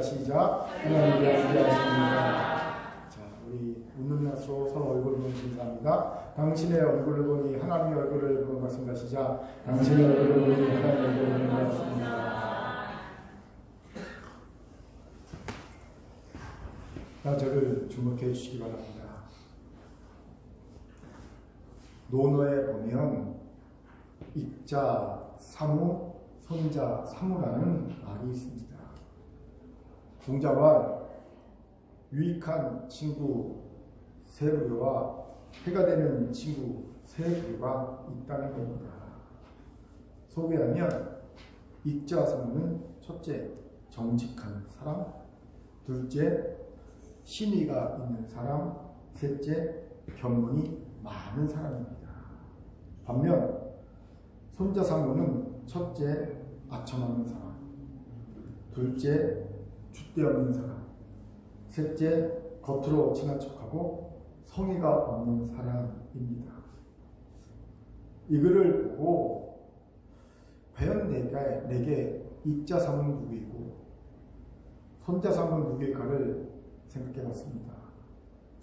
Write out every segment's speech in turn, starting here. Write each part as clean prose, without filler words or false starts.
하겠습니다. 시작. 하나님 위하십니다. 자, 우리 웃는 낯으로 서로 얼굴 보면 인사합니다. 당신의 얼굴을 보니 하나님의 얼굴을 보는 것 같습니다. 시작. 당신의 얼굴을 보니 하나님의 얼굴을 보는 것 같습니다. 자, 저를 주목해 주시기 바랍니다. 논어에 보면 익자 사무, 손자 사무라는 말이 있습니다. 공자와 유익한 친구 세 부류와 해가 되는 친구 세 부류가 있다는 겁니다. 소개하면 익자 사무는 첫째, 정직한 사람, 둘째, 신의가 있는 사람, 셋째, 견문이 많은 사람입니다. 반면 손자 사무는 첫째, 아첨하는 사람, 둘째, 줏대 없는 사람, 셋째, 겉으로 친한 척하고 성의가 없는 사람입니다. 이거를 보고 과연 내게 익자 사무는 누구이고 손자 사무는 누구일까를 생각해 봤습니다.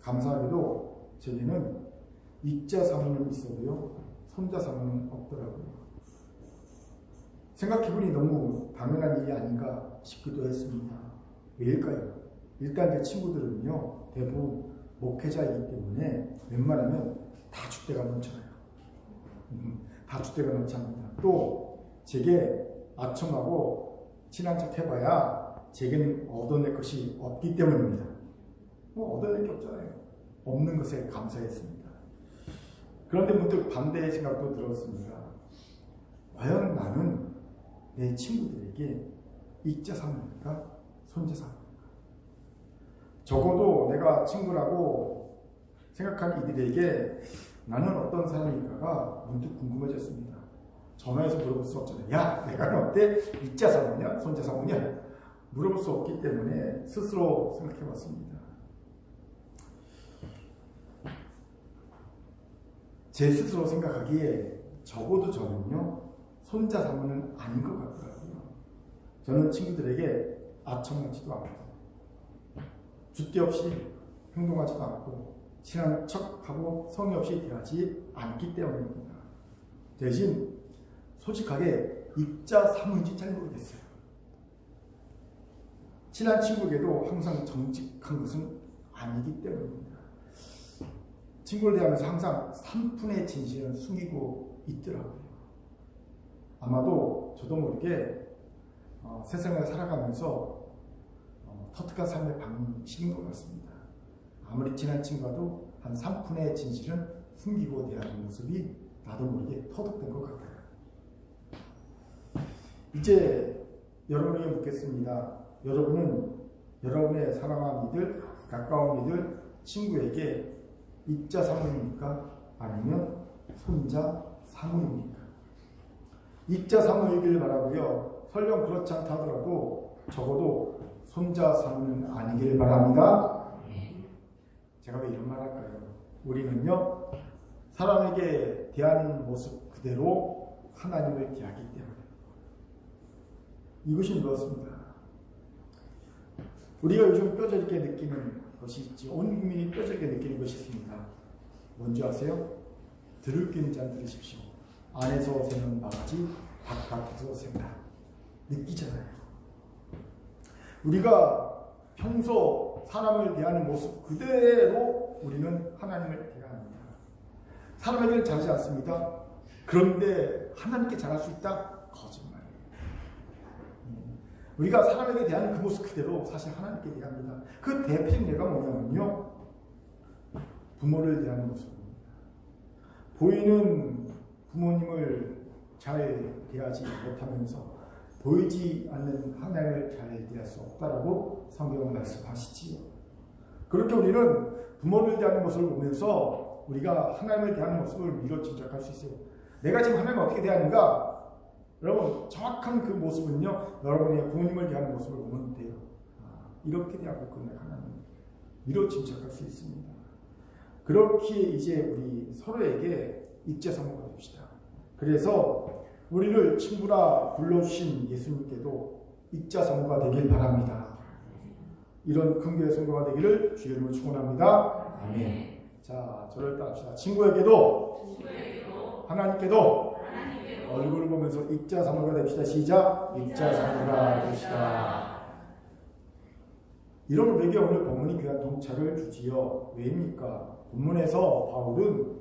감사하게도 제게는 익자 사무는 있어도요, 손자 사무는 없더라고요. 생각해보니 너무 당연한 일이 아닌가 싶기도 했습니다. 왜일까요? 일단 제 친구들은요, 대부분 목회자이기 때문에 웬만하면 다 줏대가 넘쳐요. 다 줏대가 넘칩니다. 또 제게 아첨하고 친한 척 해봐야 제게는 얻어낼 것이 없기 때문입니다. 뭐 얻어낼 게 없잖아요. 없는 것에 감사했습니다. 그런데 문득 반대의 생각도 들었습니다. 과연 나는 내 친구들에게 익자 사무입니까? 손자 사무입니까? 적어도 내가 친구라고 생각한 이들에게 나는 어떤 사람일까가 문득 궁금해졌습니다. 전화해서 물어볼 수 없잖아요. 야, 내가 어때? 익자 사무냐? 손자 사무냐? 물어볼 수 없기 때문에 스스로 생각해 봤습니다. 제 스스로 생각하기에 적어도 저는요, 손자 사무는 아닌 것 같더라고요. 저는 친구들에게 아첨하지도 않고 줏대 없이 행동하지도 않고 친한 척하고 성의 없이 대하지 않기 때문입니다. 대신 솔직하게 익자 사무인지 잘 모르겠어요. 친한 친구에게도 항상 정직한 것은 아니기 때문입니다. 친구를 대하면서 항상 3분의 진실은 숨기고 있더라고요. 아마도 저도 모르게 세상을 살아가면서 터득한 삶의 방식인 것 같습니다. 아무리 친한 친구와도 한 3분의 진실은 숨기고 대하는 모습이 나도 모르게 터득된 것 같아요. 이제 여러분에게 묻겠습니다. 여러분은 여러분의 사랑하는 이들, 가까운 이들, 친구에게 익자 사무입니까? 아니면 손자 사무입니까? 익자 사무이길 바라고요. 설령 그렇지 않다 하더라도 적어도 손자 사무는 아니길 바랍니다. 제가 왜 이런 말 할까요? 우리는요, 사람에게 대하는 모습 그대로 하나님을 대하기 때문에 이것이 무엇입니다. 우리가 요즘 뼈저리게 느끼는 것이 있지, 온 국민이 뼈저리게 느끼는 것이 있습니다. 뭔지 아세요? 들을 귀는 잔 들으십시오. 안에서 새는 바가지, 바깥에서 샌다. 느끼잖아요. 우리가 평소 사람을 대하는 모습 그대로 우리는 하나님을 대합니다. 사람에게는 잘하지 않습니다. 그런데 하나님께 잘할 수 있다? 거짓말이에요. 우리가 사람에게 대하는 그 모습 그대로 사실 하나님께 대합니다. 그 대표적인 예가 뭐냐면요, 부모를 대하는 모습입니다. 보이는 부모님을 잘 대하지 못하면서 보이지 않는 하나님을 잘 대할 수 없다라고 성경은 말씀하시지요. 그렇게 우리는 부모를 대하는 모습을 보면서 우리가 하나님을 대하는 모습을 미뤄 짐작할 수 있어요. 내가 지금 하나님을 어떻게 대하는가? 여러분, 정확한 그 모습은요, 여러분의 부모님을 대하는 모습을 보면 돼요. 이렇게 대하고 있구나, 하나님. 미뤄 짐작할 수 있습니다. 그렇게 이제 우리 서로에게 익자 사무가 됩시다. 그래서 우리를 친구라 불러주신 예수님께도 익자 사무가 되길 바랍니다. 이런 큰 교회 성도가 되기를 주의 이름으로 축원합니다. 아멘. 자, 저를 따릅시다. 친구에게도 하나님께도 얼굴을 보면서 익자사모가 됩시다. 시작. 익자사모가 됩시다. 이런 우리에게 오늘 본문이 귀한 동차를 주지요. 왜입니까? 본문에서 바울은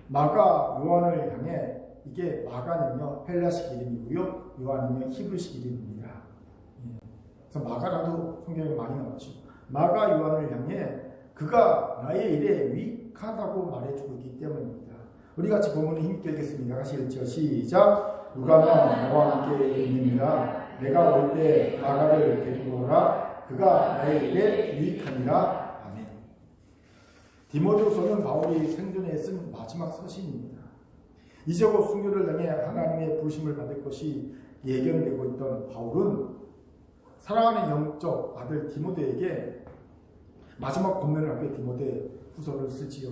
마가 요한을 향해, 이게 마가는요 헬라식 이름이고요, 요한은요 히브리식 이름입니다. 그래서 마가라도 성경에 많이 나오죠. 마가 요한을 향해 그가 나의 일에 유익하다고 말해주고 있기 때문입니다. 우리 같이 본문을 힘있게 읽겠습니다. 같이 읽죠. 시작. 누가는 나와 함께 있느니라. 내가 올 때 마가를 데리고 오라. 그가 나의 일에 유익하니라. 아멘. 디모데후서는 바울이 생전에 쓴 마지막 서신입니다. 이제 곧 순교를 당해 하나님의 부르심을 받을 것이 예견되고 있던 바울은 사랑하는 영적 아들 디모데에게 마지막 권면을 하게 디모데 후서를 쓰지요.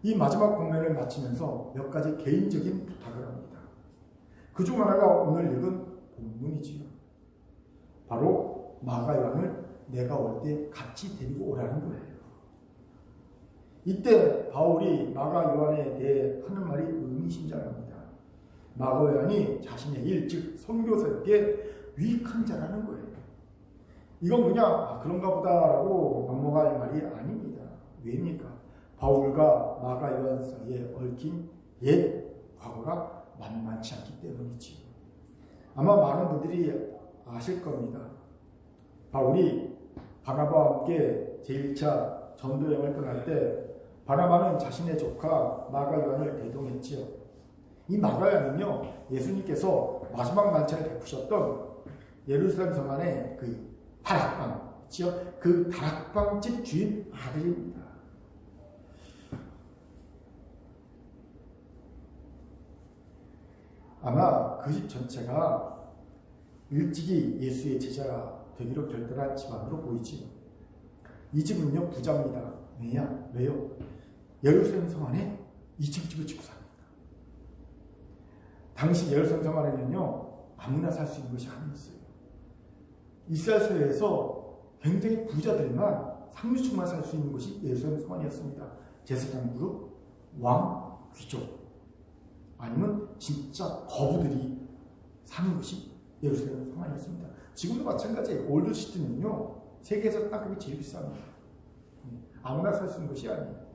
이 마지막 권면을 마치면서 몇 가지 개인적인 부탁을 합니다. 그중 하나가 오늘 읽은 본문이지요. 바로 마가 요한을 내가 올 때 같이 데리고 오라는 거예요. 이때 바울이 마가 요한에 대해 하는 말이 의미심장합니다. 마가 요한이 자신의 일, 즉 선교사에게 유익한 자라는 거예요. 이건 그냥 그런가 보다라고 넘어갈 말이 아닙니다. 왜입니까? 바울과 마가 요한 사이에 얽힌 옛 과거가 만만치 않기 때문이지요. 아마 많은 분들이 아실 겁니다. 바울이 바나바와 함께 제1차 전도여행을 떠날 때 바나바는 자신의 조카 마가 요한을 대동했지요. 이 마가 요한은요, 예수님께서 마지막 만찬을 베푸셨던 예루살렘 성 안에 그 다락방, 그 다락방집 주인 아들입니다. 아마 그 집 전체가 일찍이 예수의 제자가 되기로 결단한 집안으로 보이지요. 이 집은요 부자입니다. 왜요? 예루살렘 성 안에 2층 집을 짓고 삽니다. 당시 예루살렘 성 안에는요 아무나 살 수 있는 것이 아니었어요. 이스라엘 사회에서 굉장히 부자들만 상류층만 살 수 있는 것이 예루살렘 성 안이었습니다. 제사장 그룹, 왕, 귀족, 아니면 진짜 거부들이 사는 것이 예루살렘 성 안이었습니다. 지금도 마찬가지예요. 올드시티는요 세계에서 땅값이 제일 비쌉니다. 아무나 살 수 있는 것이 아니에요.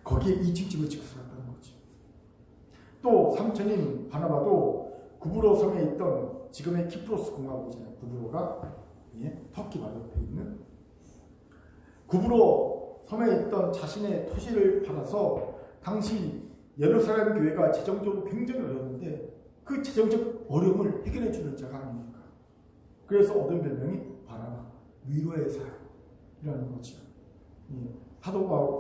거기에 2층 집을 짓고 살았다는 거죠. 또 삼촌인 바나바도 구브로 섬에 있던 지금의 키프로스 공화국이잖아요. 구브로가 터키 바로 옆에 있는 구브로 섬에 있던 자신의 토지를 팔아서 당시 예루살렘 교회가 재정적으로 굉장히 어려웠는데 그 재정적 어려움을 해결해 주는 자가 아닙니까? 그래서 얻은 별명이 바나바, 위로의 사람이라는 거죠.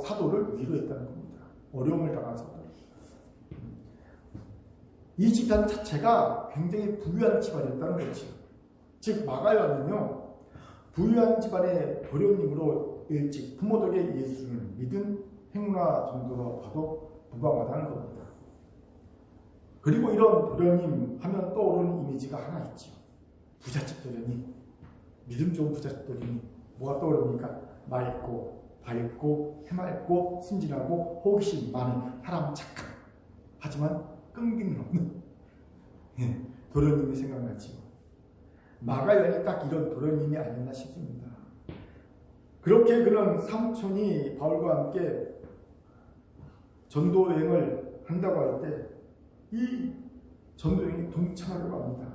사도를 위로했다는 겁니다. 어려움을 당한 사도. 이 집단 자체가 굉장히 부유한 집안이었다는 거죠. 즉 마가 요한은요 부유한 집안의 도련님으로 일찍 부모 덕에 예수를 믿은 행운아 정도로 봐도 무방하다는 겁니다. 그리고 이런 도련님 하면 떠오르는 이미지가 하나 있죠. 부잣집 도련님, 믿음 좋은 부잣집 도련님. 뭐가 떠오릅니까? 맑고 밝고 해맑고 순진하고 호기심 많은 사람 착한, 하지만 끈기는 없는 도련님이 생각나지요. 마가 요한이 딱 이런 도련님이 아니었나 싶습니다. 그렇게 그는 삼촌이 바울과 함께 전도여행을 한다고 할 때 이 전도여행에 동참하려고 합니다.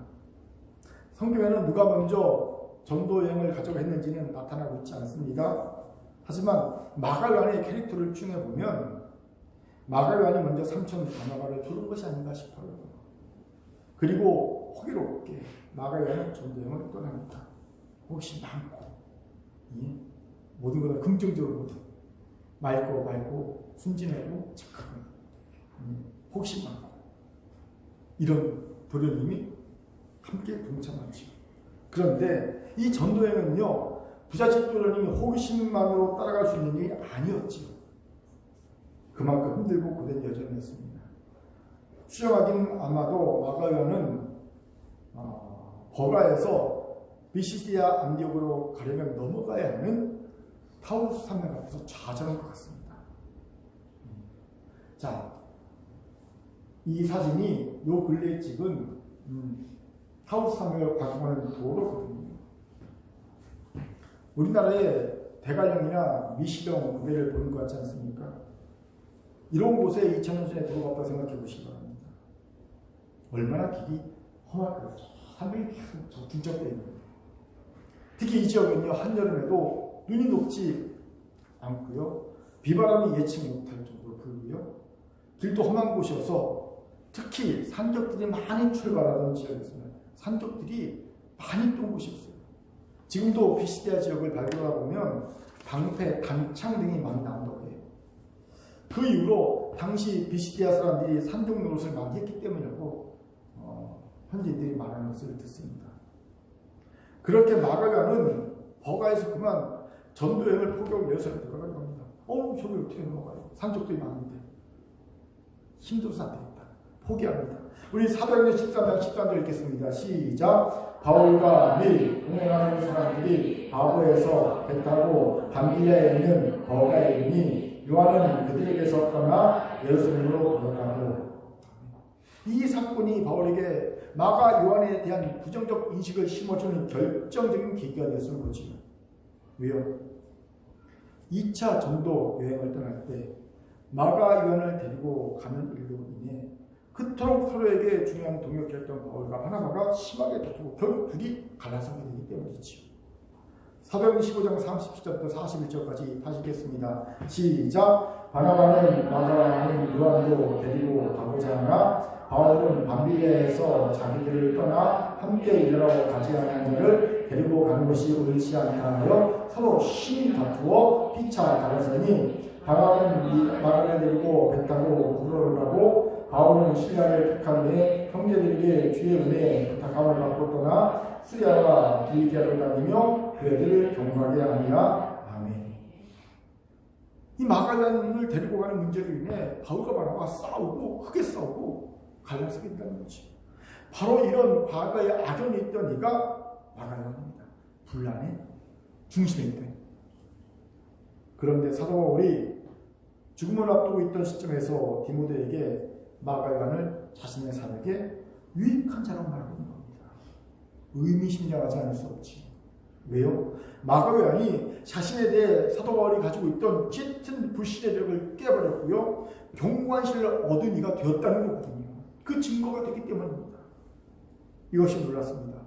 성경에는 누가 먼저 전도여행을 가자고 했는지는 나타나고 있지 않습니다. 하지만 마가 요한의 캐릭터를 추려보면 마가 요한이 먼저 삼촌 바나바를 부른 것이 아닌가 싶어요. 그리고 호기롭게 마가 요한은 전도여행을 떠납니다. 혹시 많고 모든 것을 긍정적으로 맑고 순진하고 착하고 혹시 많고 이런 도련님이 함께 동참하죠. 그런데 이 전도여행은요 부잣집 도련님이 호기심만으로 따라갈 수 있는 일이 아니었지요. 그만큼 힘들고 고된 여정이었습니다. 추정하기는 아마도 마가 요한은 버가에서 비시디아 안디옥으로 가려면 넘어가야 하는 타우루스 산맥 앞에서 좌절한 것 같습니다. 자, 이 사진이 요 근래에 찍은 타우루스 산맥을 가져가는 도로거든요. 우리나라의 대관령이나 미시령 고개를 보는 것 같지 않습니까? 이런 곳에 2000년 전에 도로가 없다고 생각해 보시기 바랍니다. 얼마나 길이 험할까요? 산맥이 계속 중첩되어 있는 거예요. 특히 이 지역은요, 한여름에도 눈이 녹지 않고요, 비바람이 예측 못할 정도로 불고요, 길도 험한 곳이어서 특히 산적들이 많이 출발하던 지역이었습니다. 산적들이 많이 있던 곳이었어요. 지금도 비시디아 지역을 발굴하다 보면 방패, 단창 등이 많이 나온다고 해요. 그 이후로 당시 비시디아 사람들이 산적 노릇을 많이 했기 때문이라고 현지인들이 말하는 것을 듣습니다. 그렇게 마가가는 버가에서 그만 전도여행을 포기하고 예루살렘에 들어가려고 합니다. 저기 어떻게 넘어가요? 산적들이 많은데. 힘들어서 안 되겠다. 포기합니다. 우리 사도행전 13장 13절 읽겠습니다. 시작. 바울과 및 동행하는 사람들이 바보에서 배 타고 밤빌리아에 있는 버가에 이르니 요한은 그들에게서 떠나 예루살렘으로 돌아가고. 이 사건이 바울에게 마가 요한에 대한 부정적 인식을 심어주는 결정적인 계기가 되었을 거지요. 왜요? 2차 전도 여행을 떠날 때 마가 요한을 데리고 가는 일로 인해 그토록 서로에게 중요한 동역했던 바울과 바나바가 심하게 다투고 결국 둘이 갈라서게 되기 때문이지요. 사도행전 15장 37절부터 41절까지 다시 읽겠습니다. 시작. 바나바는 마가와는 요한도 데리고 가고자 하나 바울은 밤빌리아에서 자기들을 떠나 함께 일하러 가지 않은 자를 데리고 가는 것이 옳지 않다 하여 서로 심히 다투어 피차 갈라서니 바나바는 마가를 데리고 배 타고 구로를 가고 바울은 시리아를 택한 후에 형제들에게 주의 은혜에 부탁함을 받고 떠나 시리아와 길기아를 다니며 그들을 경고하게 하니라. 아멘. 이 마가단을 데리고 가는 문제로 인해 바울과 바나바가 싸우고 크게 싸우고 갈라서게 된다는 거죠. 바로 이런 과거의 악연이 있던 이가 마가단입니다. 분란의 중심에 있던. 그런데 사도 바울이 죽음을 앞두고 있던 시점에서 디모데에게 마가 요한을 자신의 사역에 유익한 자라고 말하고 있는 겁니다. 의미심장하지 않을 수 없지. 왜요? 마가 요한이 자신에 대해 사도 바울이 가지고 있던 짙은 불신의력을 깨버렸고요, 견고한 신뢰를 얻은 이가 되었다는 거거든요. 그 증거가 됐기 때문입니다. 이것이 놀랐습니다.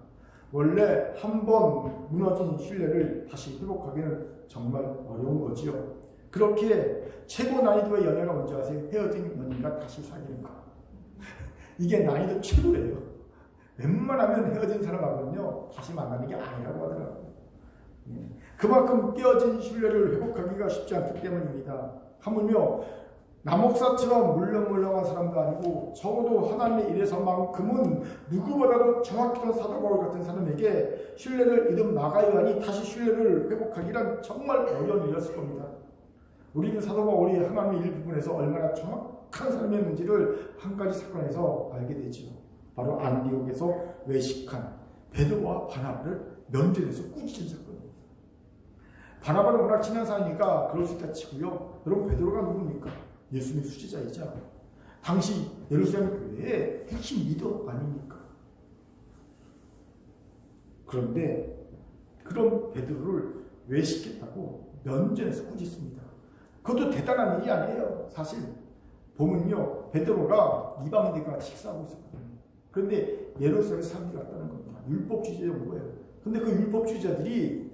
원래 한번 무너진 신뢰를 다시 회복하기는 정말 어려운 거지요. 그렇게 최고 난이도의 연애가 뭔지 아세요? 헤어진 연인과 다시 사귀는 거. 이게 난이도 최고예요. 웬만하면 헤어진 사람하고는요, 다시 만나는 게 아니라고 하더라고요. 그만큼 깨어진 신뢰를 회복하기가 쉽지 않기 때문입니다. 하물며 남목사처럼 물렁물렁한 사람도 아니고 적어도 하나님의 일에서만큼은 누구보다도 정확했던 사도 바울 같은 사람에게 신뢰를 잃은 마가 요한이 다시 신뢰를 회복하기란 정말 어려운 일이었을 겁니다. 우리는 사도 바울이 하나님의 일부분에서 얼마나 정확한 사람이었는지를 한 가지 사건에서 알게 되죠. 바로 안디옥에서 외식한 베드로와 바나바를 면전에서 꾸짖은 사건입니다. 바나바는 워낙 친한 사이니까 그럴 수 있다 치고요. 여러분, 베드로가 누굽니까? 예수님의 수제자이자 당시 예루살렘 교회의 핵심 리더 아닙니까? 그런데 그런 베드로를 외식했다고 면전에서 꾸짖습니다. 그것도 대단한 일이 아니에요. 사실 보면요, 베드로가 이방인들과 식사하고 있었거든요. 그런데 예루살렘 사람들이 왔다는 겁니다. 율법주의자가 뭐예요? 근데 그 율법주의자들이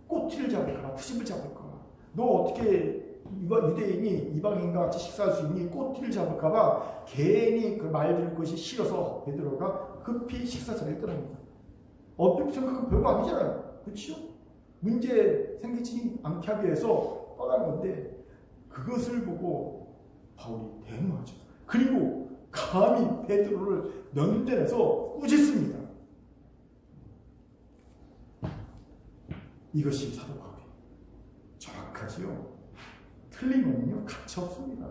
꼬투리를 잡을까, 후집을 잡을까, 너 어떻게 유대인이 이방인과 같이 식사할 수 있니? 꼬투리를 잡을까봐 괜히 그 말 들을 것이 싫어서 베드로가 급히 식사 자리를 떠납니다. 어떻게 생각하면 별거 아니잖아요. 그렇죠? 문제 생기지 않게 하기 위해서 떠난 건데 그것을 보고 바울이 대응하죠. 그리고 감히 베드로를 면전에서 꾸짖습니다. 이것이 사도 바울이 정확하지요. 틀리면요 가치 없습니다.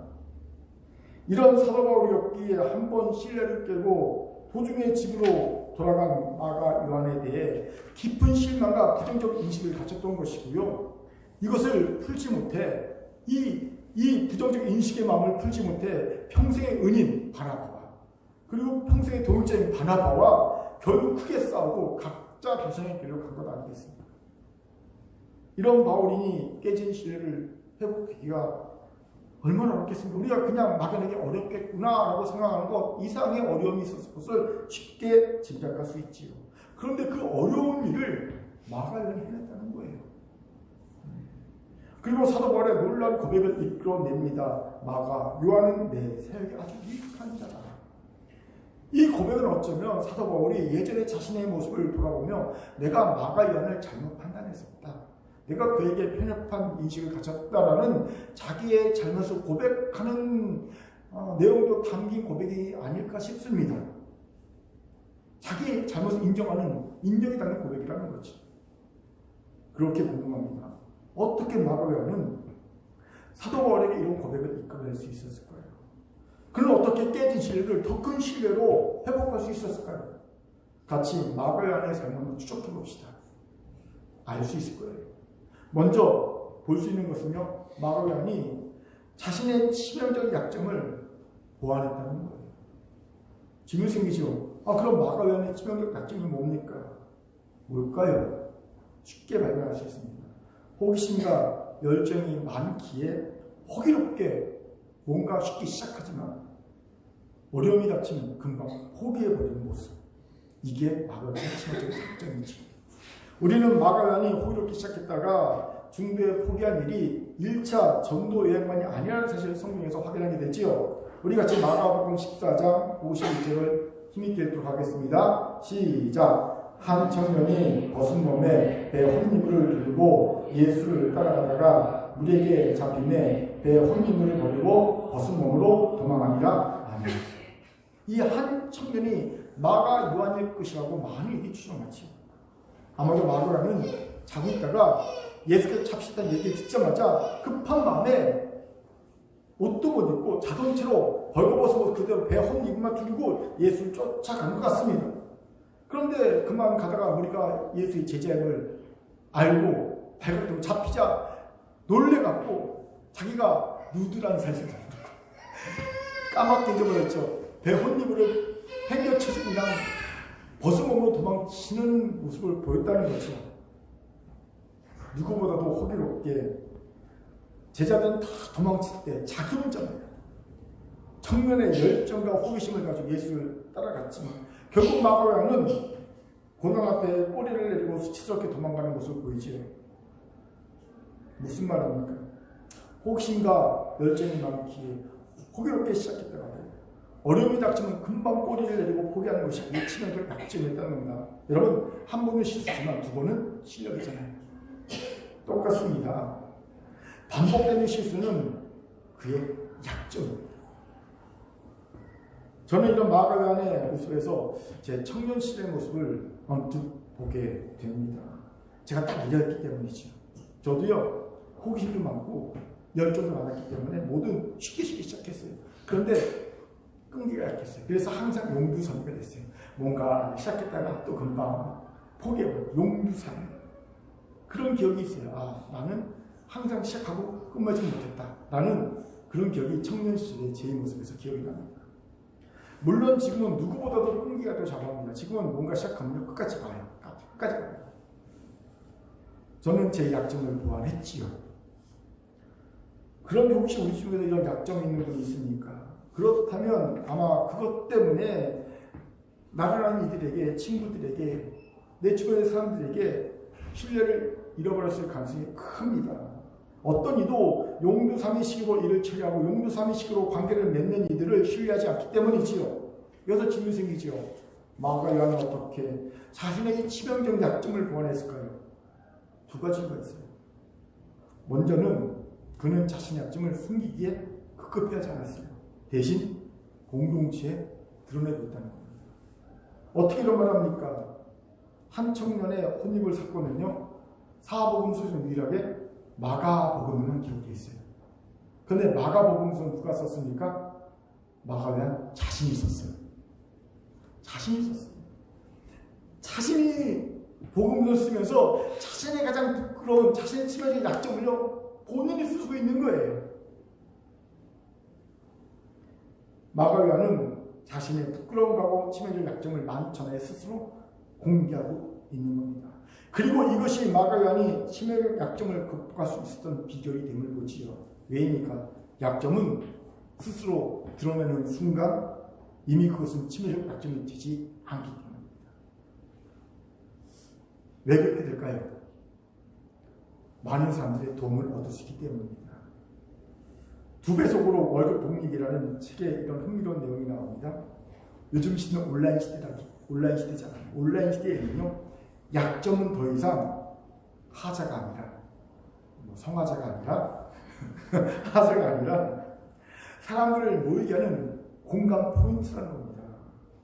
이런 사도 바울이었기에 한 번 신뢰를 깨고 도중에 집으로 돌아간 있었던 마가 요한에 대해 깊은 실망과 부정적 인식을 가졌던 것이고요. 이것을 풀지 못해 이 부정적 인식의 마음을 풀지 못해 평생의 은인 바나바와 그리고 평생의 동역자인 바나바와 결국 크게 싸우고 각자 개성의 길로 간 것 아니겠습니까? 이런 바울인이 깨진 신뢰를 회복하기가 얼마나 어렵겠습니까? 우리가 그냥 막연하게 어렵겠구나라고 생각하는 것 이상의 어려움이 있었을 것을 쉽게 짐작할 수 있지요. 그런데 그 어려운 일을 마가요한이 해냈다는 거예요. 그리고 사도 바울의 놀라운 고백을 이끌어냅니다. 마가 요한은 내 사역에 아주 유익한 자다. 이 고백은 어쩌면 사도 바울이 예전에 자신의 모습을 돌아보며 내가 마가 요한을 잘못 판단했었다. 내가 그에게 편협한 인식을 가졌다라는 자기의 잘못을 고백하는 내용도 담긴 고백이 아닐까 싶습니다. 자기의 잘못을 인정이 닿는 고백이라는 거지. 그렇게 궁금합니다. 어떻게 마가요한은 사도 바울에게 이런 고백을 이끌어낼 수 있었을까요? 그는 어떻게 깨진 신뢰를 더 큰 신뢰로 회복할 수 있었을까요? 같이 마가요한의 삶을 한번 추적해 봅시다. 알 수 있을 거예요. 먼저 볼 수 있는 것은요, 마가요한이 자신의 치명적 약점을 보완했다는 거예요. 질문 생기죠. 그럼 마가요한의 치명적 약점이 뭡니까? 뭘까요? 쉽게 발견할 수 있습니다. 호기심과 열정이 많기에 호기롭게 뭔가 쉽게 시작하지만 어려움이 닥치면 금방 포기해버리는 모습. 이게 마가요한의 치명적 약점이죠. 우리는 마가요한이 호기롭게 시작했다가 중도에 포기한 일이 1차 전도 여행만이 아니라는 사실을 성경에서 확인하게 되지요. 우리 같이 마가복음 14장 52절을 힘있게 읽도록 하겠습니다. 시작! 한 청년이 벗은 몸에 배 혼인물을 들고 예수를 따라가다가 물에게 잡힘에 배 혼인물을 버리고 벗은 몸으로 도망하니라. 아멘. 이 한 청년이 마가 요한일 것이라고 많은 일이 추정하지요. 아마도 마가요한은 자고 있다가 예수께서 잡히셨다는 얘기를 듣자마자 급한 마음에 옷도 못 입고 자동차로 벌거벗은 그대로 배 혼입만 두르고 예수를 쫓아간 것 같습니다. 그런데 그만 가다가 우리가 예수의 제자임을 알고 발각되고 잡히자 놀래갖고 자기가 누드라는 사실을 까맣게 잊어버렸죠. 배 혼입을 행겨쳐서 그냥 벗은 몸으로 도망치는 모습을 보였다는 거죠. 누구보다도 호기롭게 제자들은 다 도망칠 때 자기 혼자입니다. 청년의 열정과 호기심을 가지고 예수를 따라갔지만 결국 마가요한은 고난 앞에 꼬리를 내리고 수치스럽게 도망가는 모습을 보이지요. 무슨 말입니까? 호기심과 열정이 많기에 호기롭게 시작했다가 어려움이 닥치면 금방 꼬리를 내리고 포기하는 것이 치명적 약점이었다는 겁니다. 여러분, 한 번은 실수지만 두 번은 실력이잖아요. 똑같습니다. 반복되는 실수는 그의 약점입니다. 저는 이런 마가요한의 모습에서 제 청년 시대의 모습을 언뜻 보게 됩니다. 제가 딱 이랬기 때문이죠. 저도요, 호기심도 많고 열정도 많았기 때문에 뭐든 쉽게 시작했어요. 그런데 끈기가 약했어요. 그래서 항상 용두사미가 됐어요. 뭔가 시작했다가 또 금방 포기해버려요. 용두사미. 그런 기억이 있어요. 나는 항상 시작하고 끝마지 못했다. 라는 그런 기억이 청년 시절의 제 모습에서 기억이 납니다. 물론 지금은 누구보다도 끈기가 더 잘합니다. 지금은 뭔가 시작하면 끝까지 가요. 끝까지 가요. 저는 제 약점을 보완했지요. 그런데 혹시 우리 중에도 이런 약점이 있는 분이 있습니까? 그렇다면 아마 그것 때문에 나를 아는 이들에게, 친구들에게, 내 주변의 사람들에게 신뢰를 잃어버렸을 가능성이 큽니다. 어떤 이도 용두사미식으로 일을 처리하고 용두사미식으로 관계를 맺는 이들을 신뢰하지 않기 때문이지요. 여기서 질문이 생기지요. 마가요한은 어떻게 자신의 치명적 약점을 보완했을까요? 두 가지가 있어요. 먼저는 그는 자신의 약점을 숨기기에 급급해하지 않았어요. 대신 공동체에 드러내고 있다는 겁니다. 어떻게 이런 말 합니까? 한 청년의 혼입을 사건은요, 사복음서 중 유일하게 마가복음에만 기록되어 있어요. 그런데 마가복음서는 누가 썼습니까? 마가요한 자신이 썼어요. 자신이 썼어요. 자신이 복음을 쓰면서 자신의 가장 부끄러운 자신의 치명적인 약점을요 본인이 쓰고 있는 거예요. 마가 요한은 자신의 부끄러움과 치명적인 약점을 만천하에 스스로 공개하고 있는 겁니다. 그리고 이것이 마가 요한이 치명적 약점을 극복할 수 있었던 비결이 됨을 보지요. 왜입니까? 약점은 스스로 드러내는 순간 이미 그것은 치명적 약점이 되지 않기 때문입니다. 왜 그렇게 될까요? 많은 사람들의 도움을 얻을 수 있기 때문입니다. 2배속으로 월급 독립이라는 책에 이런 흥미로운 내용이 나옵니다. 요즘 시대는 온라인 시대잖아요. 온라인 시대에는요, 약점은 더 이상 하자가 아니라, 성하자가 아니라, 하자가 아니라, 사람들을 모이게 하는 공감 포인트라는 겁니다.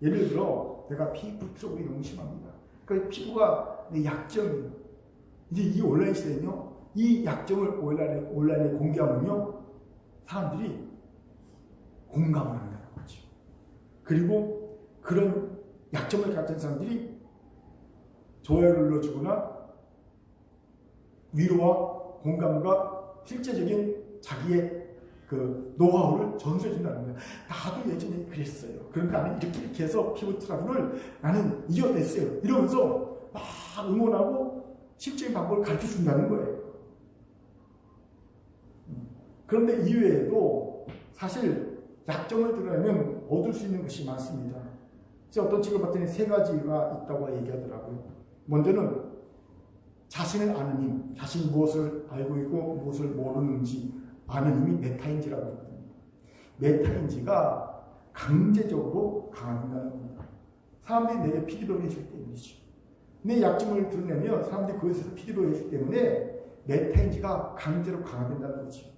예를 들어, 내가 피부 트러블이 너무 심합니다. 그러니까 피부가 내 약점이에요. 이제 이 온라인 시대는요, 이 약점을 온라인에 공개하면요, 사람들이 공감을 한다는 거죠. 그리고 그런 약점을 가진 사람들이 좋아요를 눌러주거나 위로와 공감과 실제적인 자기의 그 노하우를 전수해준다는 거예요. 나도 예전에 그랬어요. 그런데 나는 이렇게 해서 피부 트러블을 나는 이겨냈어요. 이러면서 막 응원하고 실제의 방법을 가르쳐 준다는 거예요. 그런데 이외에도 사실 약점을 드러내면 얻을 수 있는 것이 많습니다. 제가 어떤 책을 봤더니 3가지가 있다고 얘기하더라고요. 먼저는 자신을 아는 힘, 자신이 무엇을 알고 있고 무엇을 모르는지 아는 힘이 메타인지라고 하거든요. 메타인지가 강제적으로 강화된다는 겁니다. 사람들이 내게 피드백을 해주기 때문이죠. 내 약점을 드러내면 사람들이 그것에서 피드백을 해주기 때문에 메타인지가 강제로 강화된다는 거죠.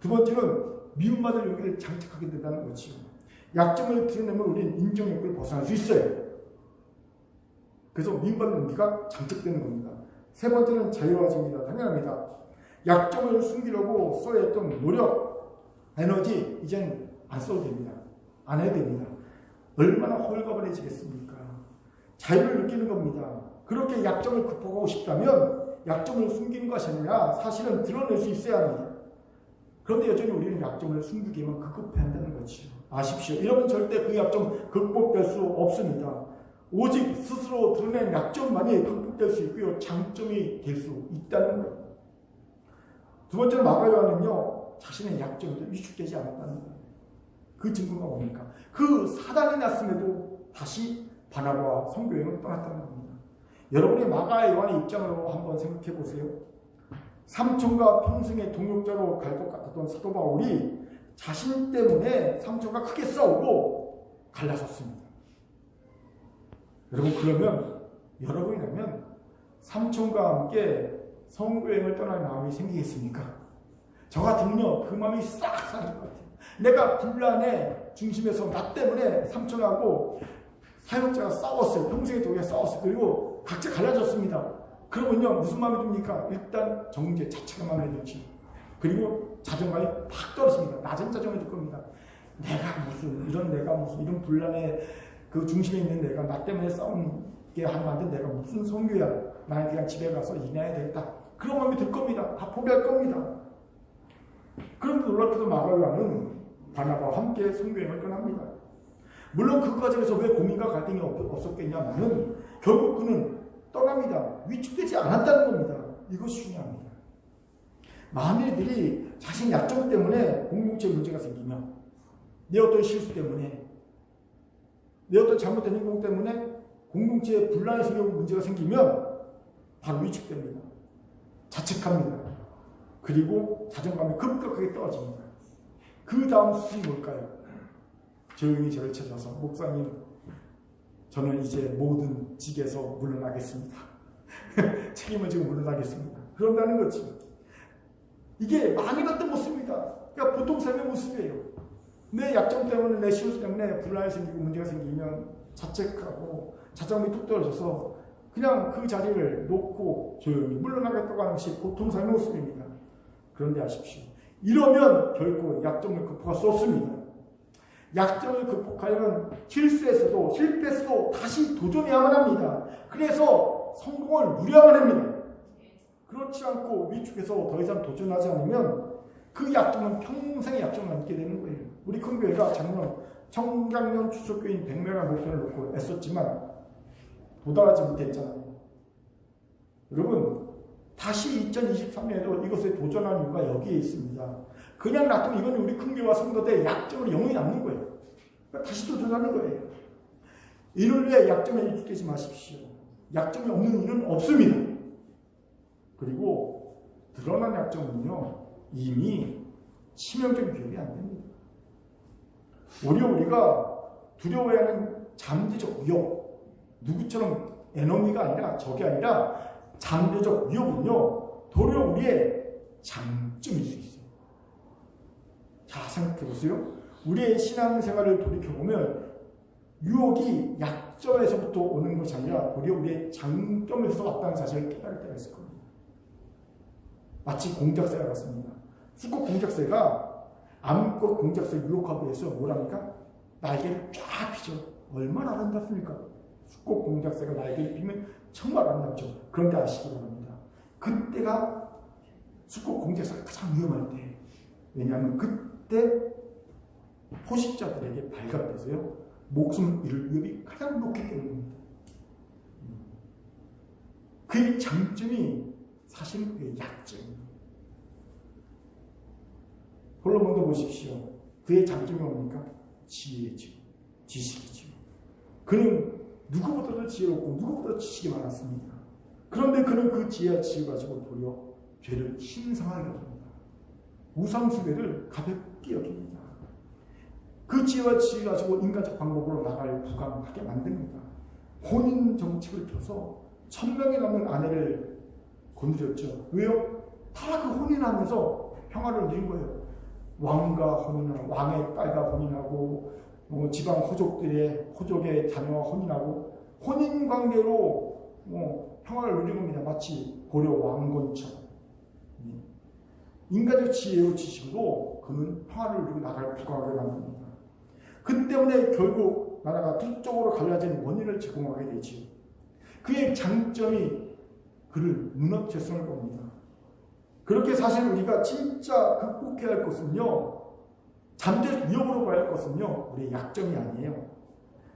2번째는 미움받을 용기를 장착하게 된다는 거죠. 약점을 드러내면 우리는 인정욕을 벗어날 수 있어요. 그래서 미움받을 용기가 장착되는 겁니다. 3번째는 자유로워집니다. 당연합니다. 약점을 숨기려고 써야 했던 노력, 에너지 이젠 안 써도 됩니다. 안 해도 됩니다. 얼마나 홀가분해지겠습니까? 자유를 느끼는 겁니다. 그렇게 약점을 극복하고 싶다면 약점을 숨기는 것이 아니라 사실은 드러낼 수 있어야 합니다. 그런데 여전히 우리는 약점을 숨기기만 급급해야 한다는 거죠. 아십시오. 이러면 절대 그 약점 극복될 수 없습니다. 오직 스스로 드러낸 약점만이 극복될 수 있고요. 장점이 될 수 있다는 거예요. 2번째는 마가 요한은요, 자신의 약점에도 위축되지 않았다는 거예요. 그 증거가 뭡니까? 그 사단이 났음에도 다시 바나바와 선교여행을 떠났다는 겁니다. 여러분의 마가 요한의 입장으로 한번 생각해 보세요. 삼촌과 평생의 동역자로 갈 것 같았던 사도 바울이 자신 때문에 삼촌과 크게 싸우고 갈라섰습니다. 여러분, 그러면 여러분이라면 삼촌과 함께 선교여행을 떠날 마음이 생기겠습니까? 저 같으면요, 그 마음이 싹 사라질 것 같아요. 내가 분란의 중심에서 나 때문에 삼촌하고 사역자가 싸웠어요. 평생의 동역자 싸웠어요. 그리고 각자 갈라졌습니다. 그러면요, 무슨 마음이 듭니까? 일단 정죄 자체가 마음에 들죠. 그리고 자존감이 팍 떨어집니다. 낮은 자존감이 들 겁니다. 내가 무슨 이런 분란의 그 중심에 있는 내가 나 때문에 싸우게 하는 건데 내가 무슨 선교야. 나는 그냥 집에 가서 일해야 되겠다. 그런 마음이 들 겁니다. 다 포기할 겁니다. 그런데 놀랍게도 마가 요한은 바나바와 함께 선교여행을 떠납니다. 물론 그 과정에서 왜 고민과 갈등이 없었겠냐면은 결국 그는 떠납니다. 위축되지 않았다는 겁니다. 이것이 중요합니다. 만일들이 자신 약점 때문에 공동체 문제가 생기면, 내 어떤 실수 때문에, 내 어떤 잘못된 행동 때문에 공동체에 분란이 생기고 문제가 생기면 바로 위축됩니다. 자책합니다. 그리고 자존감이 급격하게 떨어집니다. 그 다음 수순이 뭘까요? 조용히 저를 찾아서, 목사님, 저는 이제 모든 직에서 물러나겠습니다. 책임을 지고 물러나겠습니다. 그런다는 거지. 이게 많이 봤던 모습입니다. 그러니까 보통 삶의 모습이에요. 내 약점 때문에, 내 실수 때문에 분란이 생기고 문제가 생기면 자책하고 자존감이 뚝 떨어져서 그냥 그 자리를 놓고 조용히 물러나겠다고 하는 것이 보통 삶의 모습입니다. 그런데 아십시오. 이러면 결코 약점을 극복할 수 없습니다. 약점을 극복하려면 실수했어도 실패했어도 다시 도전해야만 합니다. 그래서 성공을 누려야만 합니다. 그렇지 않고 위축해서 더 이상 도전하지 않으면 그 약점은 평생의 약점을 남게 되는 거예요. 우리 큰 교회가 작년 청량년 추석교인 100명의 목표를 놓고 애썼지만 도달하지 못했잖아요. 여러분 다시 2023년에도 이것에 도전하는 이유가 여기에 있습니다. 그냥 놔두면 이건 우리 큰 교회와 성도들의 약점으로 영원히 남는 거예요. 그러니까 다시 도전하는 거예요. 이를 위해 약점에 익숙해지 마십시오. 약점이 없는 일은 없습니다. 그리고 드러난 약점은요 이미 치명적인 기억이 안 됩니다. 오히려 우리가 두려워하는 잠재적 위협, 누구처럼 에너미가 아니라 적이 아니라 잠재적 위협은요 도리어 우리의 장점일 수 있어요. 자, 생각해보세요. 우리의 신앙생활을 돌이켜보면 유혹이 약점에서부터 오는 것이 아니라 도리어 우리의 장점에서 왔다는 사실을 깨달을 때가 있을 겁니다. 마치 공작새와 같습니다. 수컷 공작새가 암컷 공작새를 유혹하기 위해서 뭐랍니까? 날개를 쫙 펴죠. 얼마나 아름답습니까? 수컷 공작새가 날개를 피면 정말 아름답죠. 그런데 아시기 바랍니다. 그때가 수컷 공작새가 가장 위험할 때. 왜냐하면 그때 포식자들에게 발각돼서요 목숨을 잃을 위협이 가장 높기 때문입니다. 그의 장점이 사실은 그의 약점입니다. 홀로 먼저 보십시오. 그의 장점이 뭡니까? 지혜죠. 지식이죠. 그는 누구보다도 지혜롭고 누구보다 지식이 많았습니다. 그런데 그는 그 지혜와 지혜를 가지고 도리어 죄를 신성하게 여깁니다. 우상숭배를 가볍게 여깁니다. 그 지혜와 지혜를 가지고 인간적 방법으로 나라를 부강하게 만듭니다. 혼인 정책을 펴서 1000명이 넘는 아내를 건드렸죠. 왜요? 다 그 혼인하면서 평화를 누린 거예요. 왕과 혼인하고 왕의 딸과 혼인하고 지방 호족의 자녀와 혼인하고 혼인 관계로 평화를 누린 겁니다. 마치 고려 왕건처럼. 인간적 지혜와 지식으로 그는 평화를 누리고 나라를 부강하게 만듭니다. 그 때문에 결국 나라가 두 쪽으로 갈라진 원인을 제공하게 되지요. 그의 장점이 그를 무너뜨렸을 겁니다. 그렇게 사실 우리가 진짜 극복해야 할 것은요, 잠재적 위협으로 봐야 할 것은요, 우리의 약점이 아니에요.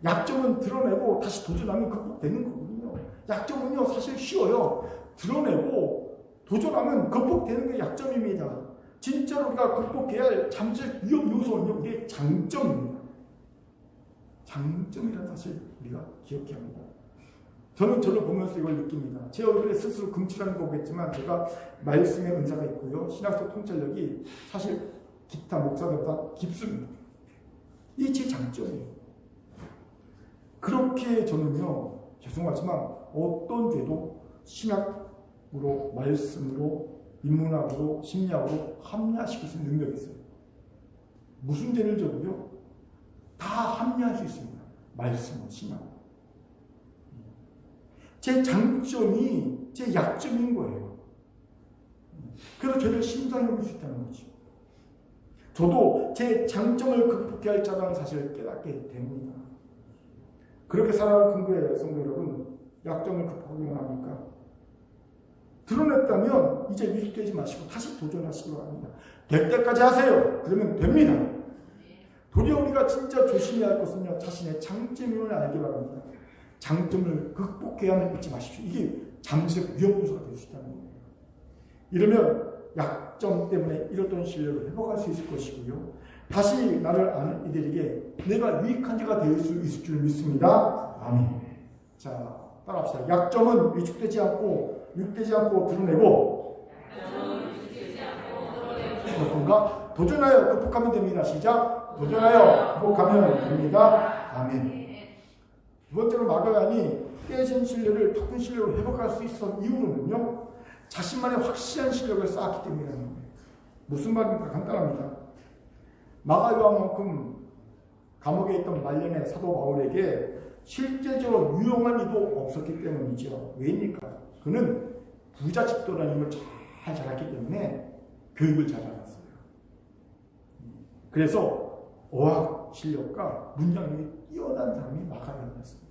약점은 드러내고 다시 도전하면 극복되는 거거든요. 약점은요, 사실 쉬워요. 드러내고 도전하면 극복되는 게 약점입니다. 진짜로 우리가 극복해야 할 잠재적 위협 요소는요, 우리의 장점입니다. 장점이라는 사실 우리가 기억해야 합니다. 저는 저를 보면서 이걸 느낍니다. 제 얼굴에 스스로 금칠하는 거겠지만 제가 말씀의 은사가 있고요. 신학적 통찰력이 사실 기타 목사들보다 깊습니다. 이게 제 장점이에요. 그렇게 저는요. 죄송하지만 어떤 죄도 신학으로 말씀으로 인문학으로 심리학으로 합리화시킬 수 있는 능력이 있어요. 무슨 죄를 져도요. 다 합리화할 수 있습니다. 말씀으로 신학으로. 제 장점이 제 약점인 거예요. 그래서 죄를 심상히 여길 수 있다는 거죠. 저도 제 장점을 극복해야 할 자라는 사실을 깨닫게 됩니다. 그렇게 살아가는 근거에 성도 여러분, 약점을 극복하기만 합니까? 드러냈다면 이제 위축되지 마시고 다시 도전하시기 바랍니다. 될 때까지 하세요. 그러면 됩니다. 도리어 우리가 진짜 조심해야 할 것은요, 자신의 장점임을 알기 바랍니다. 장점을 극복해야만 잊지 마십시오. 이게 잠재적 위협 요소가 될 수 있다는 거예요. 이러면 약점 때문에 잃었던 신뢰를 회복할 수 있을 것이고요. 다시 나를 아는 이들에게 내가 유익한 자가 될 수 있을 줄 믿습니다. 아멘. 자, 따라합시다. 약점은 위축되지 않고 유익되지 않고 드러내고 그렇군가? 도전하여 극복하면 됩니다. 시작. 도전하여 극복하면 됩니다. 아멘. 두 번째로 마가얀이 깨진 신뢰를 더 큰 신뢰로 회복할 수 있었던 이유는요, 자신만의 확실한 실력을 쌓았기 때문이라는 거예요. 무슨 말입니까? 간단합니다. 마가요한만큼 감옥에 있던 말년의 사도 바울에게 실제적으로 유용한 이도 없었기 때문이죠. 왜입니까? 그는 부자 집도라는 걸 잘 자랐기 때문에 교육을 잘 받았어요. 그래서 어학 실력과 문장력이 뛰어난 사람이 마가요한이었습니다.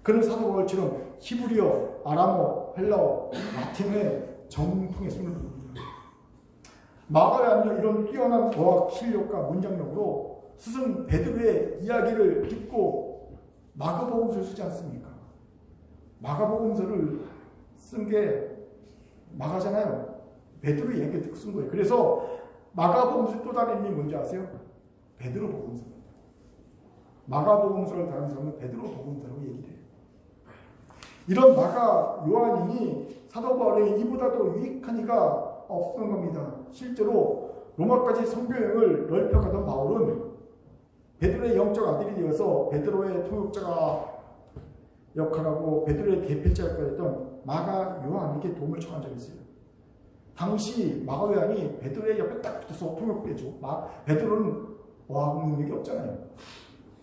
그는 사도 바울처럼 히브리어, 아람어, 헬라어, 라틴어에 정통의 손을 봅니다. 마가요한은 이런 뛰어난 어학 실력과 문장력으로 스승 베드로의 이야기를 듣고 마가복음서를 쓰지 않습니까? 마가복음서를 쓴 게 마가잖아요. 베드로의 이야기를 듣고 쓴 거예요. 그래서 마가복음서 또 다른 이름이 뭔지 아세요? 베드로 복음서입니다. 마가복음서를 다른 사람은 베드로 복음서라고 얘기를 해요. 이런 마가 요한이 사도 바울에게 이보다도 유익한 이가 없었던 겁니다. 실제로 로마까지 선교여행을 넓혀가던 바울은 베드로의 영적 아들이 되어서 베드로의 통역자가 역할하고 베드로의 대필자 역할을 했던 마가 요한에게 도움을 청한 적이 있어요. 당시 마가 요한이 베드로의 옆에 딱 붙어서 통역도 해줘. 베드로는 어학 능력이 없잖아요.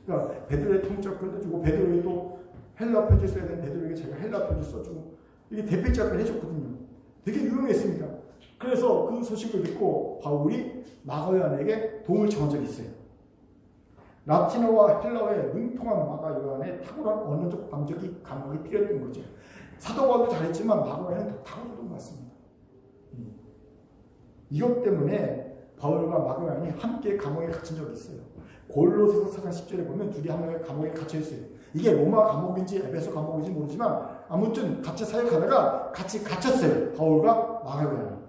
그러니까 베드로의 통역자 역할도 해주고 베드로에게 또 헬라 편지 써야 되는 베드로에게 제가 헬라 편지 써주고 이게 대필자 역할을 해줬거든요. 되게 유명했습니다. 그래서 그 소식을 듣고 바울이 마가 요한에게 도움을 청한 적이 있어요. 라틴어와 헬라어에 능통한 마가 요한의 탁월한 언어적 감각이 필요했던 거죠. 사도 바울도 잘했지만 마가 요한은 더 탁월했던 것 같습니다. 이것 때문에 바울과 마가 요한이 함께 감옥에 갇힌 적이 있어요. 골로새서 4장 10절에 보면 둘이 한 명의 감옥에 갇혀 있어요. 이게 로마 감옥인지 에베소 감옥인지 모르지만 아무튼 같이 사역하다가 같이 갇혔어요. 바울과 마가 요한.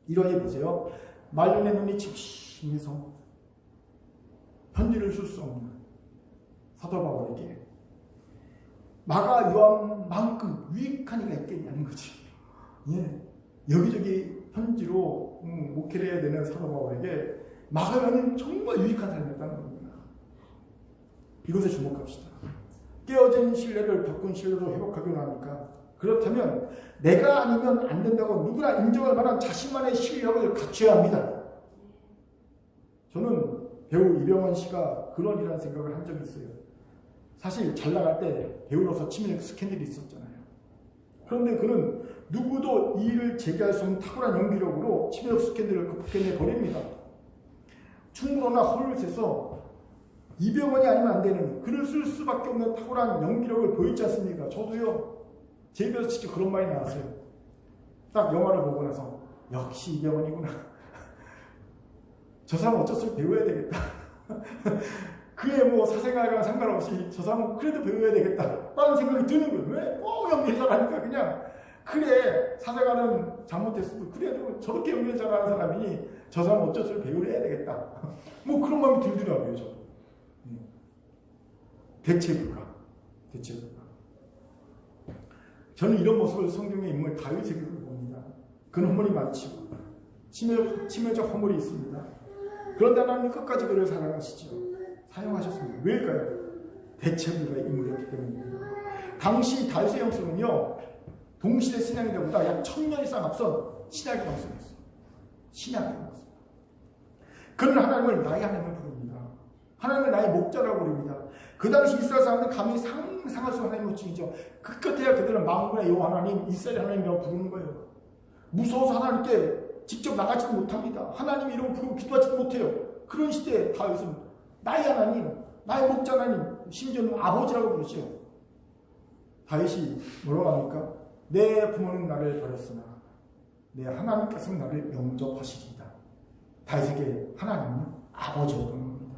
이러니 보세요. 말년의 눈이 침침해서 편지를 쓸 수 없는 사도 바울에게 마가 요한만큼 유익한 이가 있겠냐는 거지. 예. 여기저기 편지로 목회를 해야 되는 사도 바울에게 마가 요한은 정말 유익한 사람이었다는 겁니다. 이것에 주목합시다. 깨어진 신뢰를 바꾼 신뢰로 회복하기로 합니까? 그렇다면 내가 아니면 안 된다고 누구나 인정할 만한 자신만의 실력을 갖춰야 합니다. 저는 배우 이병헌 씨가 그런 이라는 생각을 한 적이 있어요. 사실 잘 나갈 때 배우로서 치밀한 스캔들이 있었잖아요. 그런데 그는 누구도 이 일을 제기할 수 없는 탁월한 연기력으로 치밀한 스캔들을 극복해내 버립니다. 충무로나 헐리우드에서 이병헌이 아니면 안 되는 글을 쓸 수밖에 없는 탁월한 연기력을 보였지 않습니까? 저도요. 제 입에서 진짜 그런 말이 나왔어요. 딱 영화를 보고 나서 역시 이병헌이구나. 저 사람 어쩔 수 없이 배워야 되겠다. 그의 뭐 사생활과 상관없이 저 사람은 그래도 배워야 되겠다. 라는 생각이 드는 거예요. 왜? 연기 잘하니까 그냥 그래 사생활은 잘못했어도 그래도 저렇게 연기 잘하는 사람이니 저 사람은 어쩔 수 없이 배우려 해야 되겠다. 뭐 그런 마음이 들더라고요. 저도. 대체불가. 저는 이런 모습을 성경의 인물 다윗에게 봅니다. 그는 허물이 많지만 치명적 허물이 있습니다. 그런데 하나님은 끝까지 그를 사랑하시죠. 사용하셨습니다. 왜일까요? 대체불가의 인물이었기 때문입니다. 당시 다윗의 영성은요, 동시대 신약보다 약 1000년 이상 앞선 신약의 영성이었어요. 신약의 영성. 그는 하나님을 나의 하나님을 부릅니다. 하나님을 나의 목자라고 부릅니다. 그 당시 이스라엘 사람들은 감히 상상할 수 없는 하나님의 모습이죠. 그 끝에야 그들은 만군의 여호와 하나님, 이스라엘 하나님이라고 부르는 거예요. 무서워서 하나님께 직접 나가지도 못합니다. 하나님 이름을 부르고 기도하지도 못해요. 그런 시대에 다윗은 나의 하나님, 나의 목자 하나님, 심지어는 아버지라고 부르죠. 다윗이 뭐라고 합니까? 내 부모는 나를 버렸으나 내 하나님께서는 나를 영접하시리이다. 다윗에게 하나님은 아버지였던 겁니다.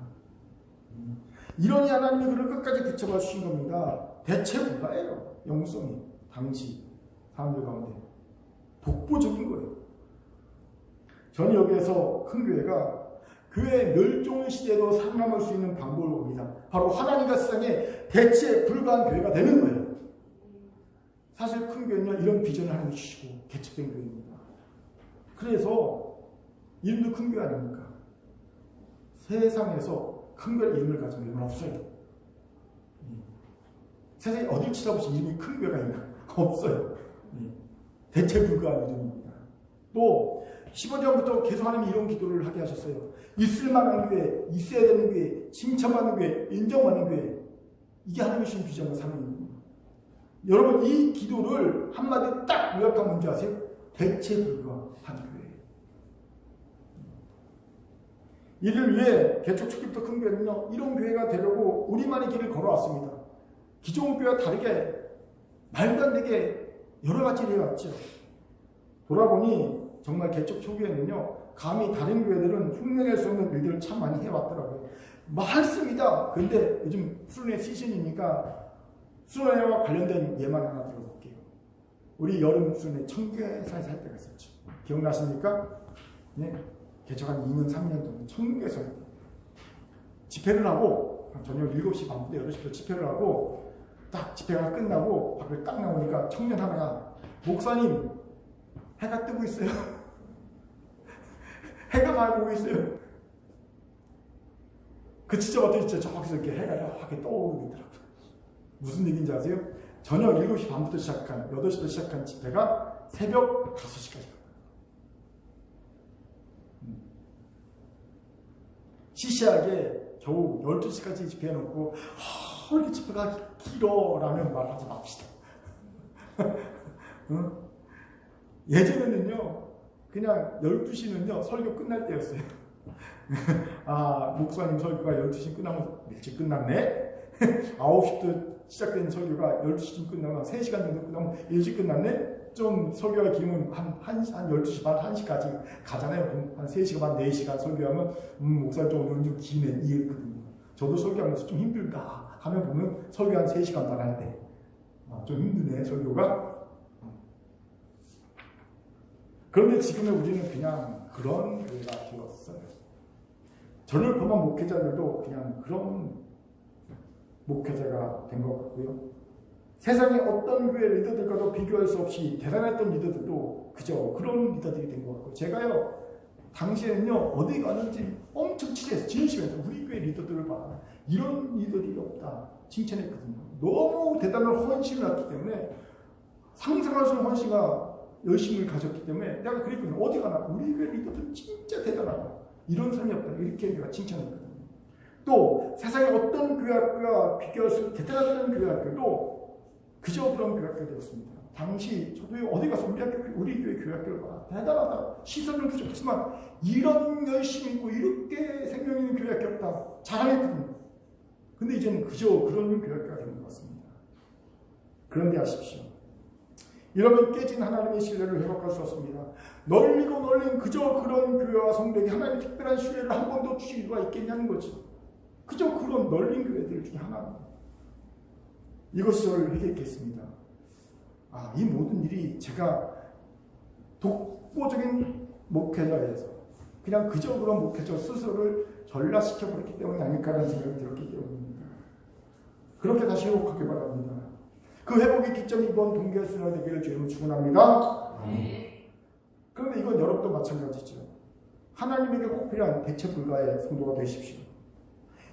이러니 하나님이 그를 끝까지 붙잡아 주신 겁니다. 대체 불가예요. 영성이 당시 사람들 가운데 독보적인 거예요. 저는 여기에서 큰 교회가 교회의 멸종 시대에도 살아남을 수 있는 방법을 봅니다. 바로 하나님과 세상에 대체 불가한 교회가 되는 거예요. 사실 큰 교회는 이런 비전을 하나님 주시고 개척된 교회입니다. 그래서 이름도 큰 교회 아닙니까? 세상에서 큰 교회 이름을 가진 교회는 없어요. 세상에 어딜 찾아보시 이름이 큰 교회가 있나? 없어요. 대체 불가한 이름입니다. 또 15년부터 계속 하나님이 이런 기도를 하게 하셨어요. 있을 만한 교회, 있어야 되는 교회, 칭찬받는 교회, 인정받는 교회. 이게 하나님이 주신 비전과 사명입니다. 여러분 이 기도를 한마디 딱 요약하면 뭔지 아세요? 대체 불가한 교회. 이를 위해 개척 초기부터 큰 교회는요, 이런 교회가 되려고 우리만의 길을 걸어왔습니다. 기존 교회와 다르게 말도 안 되게 여러 가지를 해왔죠. 돌아보니 정말 개척 초기에는요, 감히 다른 교회들은 흉내낼 수 없는 일들을 참 많이 해왔더라고요. 많습니다. 근데 요즘 수련회 시즌이니까 수련회와 관련된 예만 하나 들어볼게요. 우리 여름 수련회 청계사에 살 때가 있었죠. 기억나십니까? 네. 개척한 2년, 3년 동안 청계사에 집회를 하고 저녁 7시 반부터 8시부터 집회를 하고 딱 집회가 끝나고 밖을 딱 나오니까 청년 하나가 목사님 해가 뜨고 있어요. 해가 밝고 있어요. 그 지점부터 진짜 저기서 이렇게 해가 이렇게 떠오르고 있더라고요. 무슨 얘기인지 아세요? 저녁 7시 반부터 시작한 8시부터 시작한 집회가 새벽 5시까지 가요. 시시하게 겨우 12시까지 집회해놓고 이렇게 집회가 길어 라는 말 하지 맙시다. 예전에는요 그냥 12시는요 설교 끝날 때였어요. 아, 목사님 설교가 12시 끝나면 일찍 끝났네. 9시부터 시작된 설교가 12시쯤 끝나면 3시간 정도 끝나면 일찍 끝났네. 좀 설교가 길면 한 12시 반, 1시까지 가잖아요. 그럼 한 3시간 반, 4시간 설교하면 목사님 좀 오늘 좀 기네 이랬거든요. 저도 설교하면서 좀 힘들다 하면 보면 설교 한 3시간 반 할 때 좀 힘드네 설교가. 그런데 지금의 우리는 그냥 그런 교회가 되었어요. 저를 포함한 목회자들도 그냥 그런 목회자가 된 것 같고요. 세상의 어떤 교회 리더들과도 비교할 수 없이 대단했던 리더들도 그저 그런 리더들이 된 것 같고, 제가요 당시에는요 어디 가는지 엄청 친해서 진심에서 우리 교회 리더들을 봐 이런 리더들이 없다 칭찬했거든요. 너무 대단한 헌신을 했기 때문에 상상할 수 없는 헌신과 열심을 가졌기 때문에 내가 그랬거든요. 어디 가나 우리 교회 리더들 진짜 대단하다 이런 사람이 없다 이렇게 내가 칭찬했거든요. 또 세상의 어떤 교회학교와 비교할 수 대단한 교회학교도 그저 그런 교회학교 되었습니다. 당시 저도 어디 가서 우리 교회 교회학교를 봐 대단하다 시선은 부족하지만 이런 열심히 있고 이렇게 생명 있는 교회학교 없다 자랑했거든요. 근데 이제는 그저 그런 교회학교가 된 것 같습니다. 그런데 아십시오. 이러면 깨진 하나님의 신뢰를 회복할 수 없습니다. 널리고 널린 그저 그런 교회와 성도에게 하나님의 특별한 신뢰를 한 번도 주실 수가 있겠냐는 거죠. 그저 그런 널린 교회들 중에 하나입니다. 이것이 저를 회개했겠습니다. 이 모든 일이 제가 독보적인 목회자에서 그냥 그저 그런 목회자 스스로를 전락시켜버렸기 때문이 아닐까라는 생각이 들었기 때문입니다. 그렇게 다시 회복하기 바랍니다. 그 회복의 기점이 이번 동계수련회 되기를 주님을 축원합니다. 그런데 이건 여러분도 마찬가지죠. 하나님에게 꼭 필요한 대체 불가의 성도가 되십시오.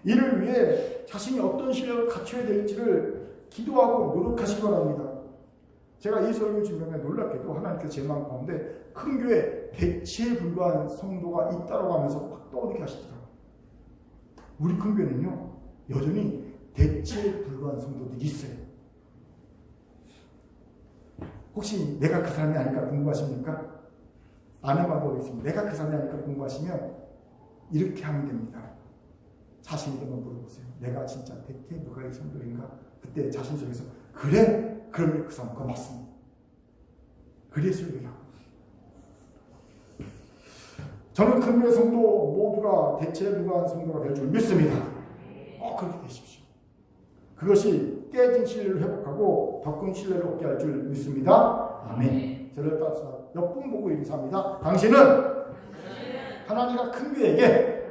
이를 위해 자신이 어떤 신뢰를 갖춰야 될지를 기도하고 노력하시기 바랍니다. 제가 이 설교 준비하며 놀랍게도 하나님께서 제 마음 가운데 큰 교회 대체에 불과한 성도가 있다고 하면서 막 떠오르게 하시더라고요. 우리 큰 교회는요 여전히 대체에 불과한 성도들이 있어요. 혹시 내가 그 사람이 아닐까 궁금하십니까? 아는 방법이 있습니다. 내가 그 사람이 아닐까 궁금하시면 이렇게 하면 됩니다. 자신에게 한번 물어보세요. 내가 진짜 대체 누가 이 성도인가? 그때 자신 속에서 그래? 그러면 그 사람 그거 맞습니다. 그래서 얘기하고 저는 금요일 성도 모두가 대체에 불과한 성도가 될 줄 믿습니다. 그렇게 되십시오. 그것이 깨진 신뢰를 회복하고 더 큰 신뢰를 얻게 할 줄 믿습니다. 아멘. 저를 따라서 옆분 보고 인사합니다. 당신은 하나님과 큰 교회에게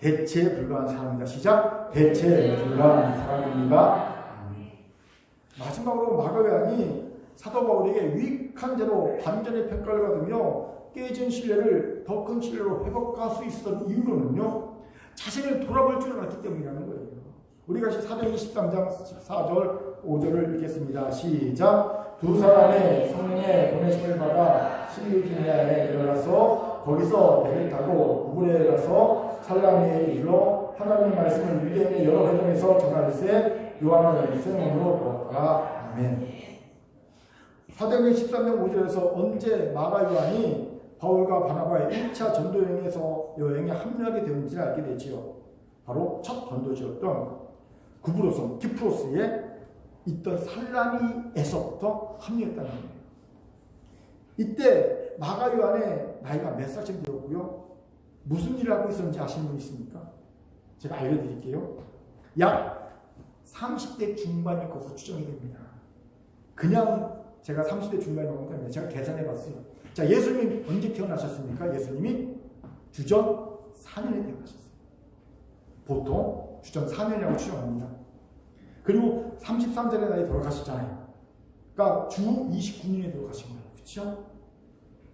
대체에 불과한 사람입니다. 시작. 대체에 불과한 사람입니다. 마지막으로 마가요한이 사도 바울에게 유익한 죄로 반전의 평가를 받으며 깨진 신뢰를 더 큰 신뢰로 회복할 수 있었던 이유로는요 자신을 돌아볼 줄 알았기 때문이라는 거예요. 우리가 사도행전 13장 14절 5절을 읽겠습니다. 시작. 두 사람의 성령의 보내심을 받아 신루디냐에 들어가서 거기서 배를 타고 구불에 가서 살라미에 이르러 하나님의 말씀을 유대인의 여러 회당에서 전하일세 요한을 생명으로 보았더라. 아멘. 사도행전 13장 5절에서 언제 마가 요한이 바울과 바나바의 1차 전도 여행에 합류하게 되는지를 알게 되지요. 바로 첫 전도지였던 구브로섬, 키프로스에 있던 살라미에서부터 합류했다는 거예요. 이때 마가 요한의 나이가 몇 살쯤 되었고요. 무슨 일을 하고 있었는지 아시는 분 있습니까? 제가 알려드릴게요. 약 30대 중반일 것으로 추정이 됩니다. 그냥 제가 30대 중반이라고 하는 게 아니라 제가 계산해 봤어요. 자, 예수님이 언제 태어나셨습니까? 예수님이 주전 4년에 태어나셨어요. 보통 주전 4년이라고 추정합니다. 그리고 33살의 나이에 돌아가셨잖아요. 그러니까 주 29년에 돌아가신 거예요. 그렇죠?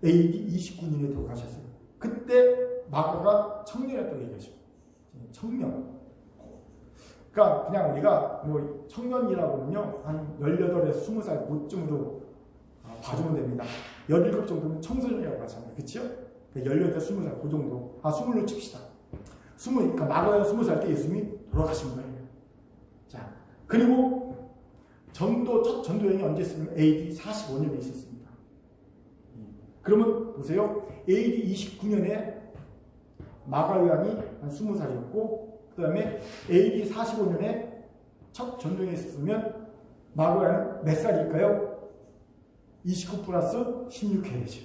AD 29년에 돌아가셨어요. 그때 마가가 청년이었다고 얘기하죠. 청년. 그러니까 그냥 우리가 뭐 청년이라고 하면요, 한 18에서 20살 그쯤으로 봐주면 됩니다. 17 정도면 청소년이라고 하잖아요. 그렇죠? 18에서 20살 그 정도. 20로 칩시다. 그러니까 마가가 20살 때 예수님이 돌아가신 거예요. 자, 그리고 첫 전도여행이 언제 있으면 AD 45년에 있었습니다. 그러면 보세요. AD 29년에 마가 요한이 한 20살이었고, 그 다음에 AD 45년에 첫 전도여행이 있었으면 마가 요한은 몇 살일까요? 29 플러스 16해야죠.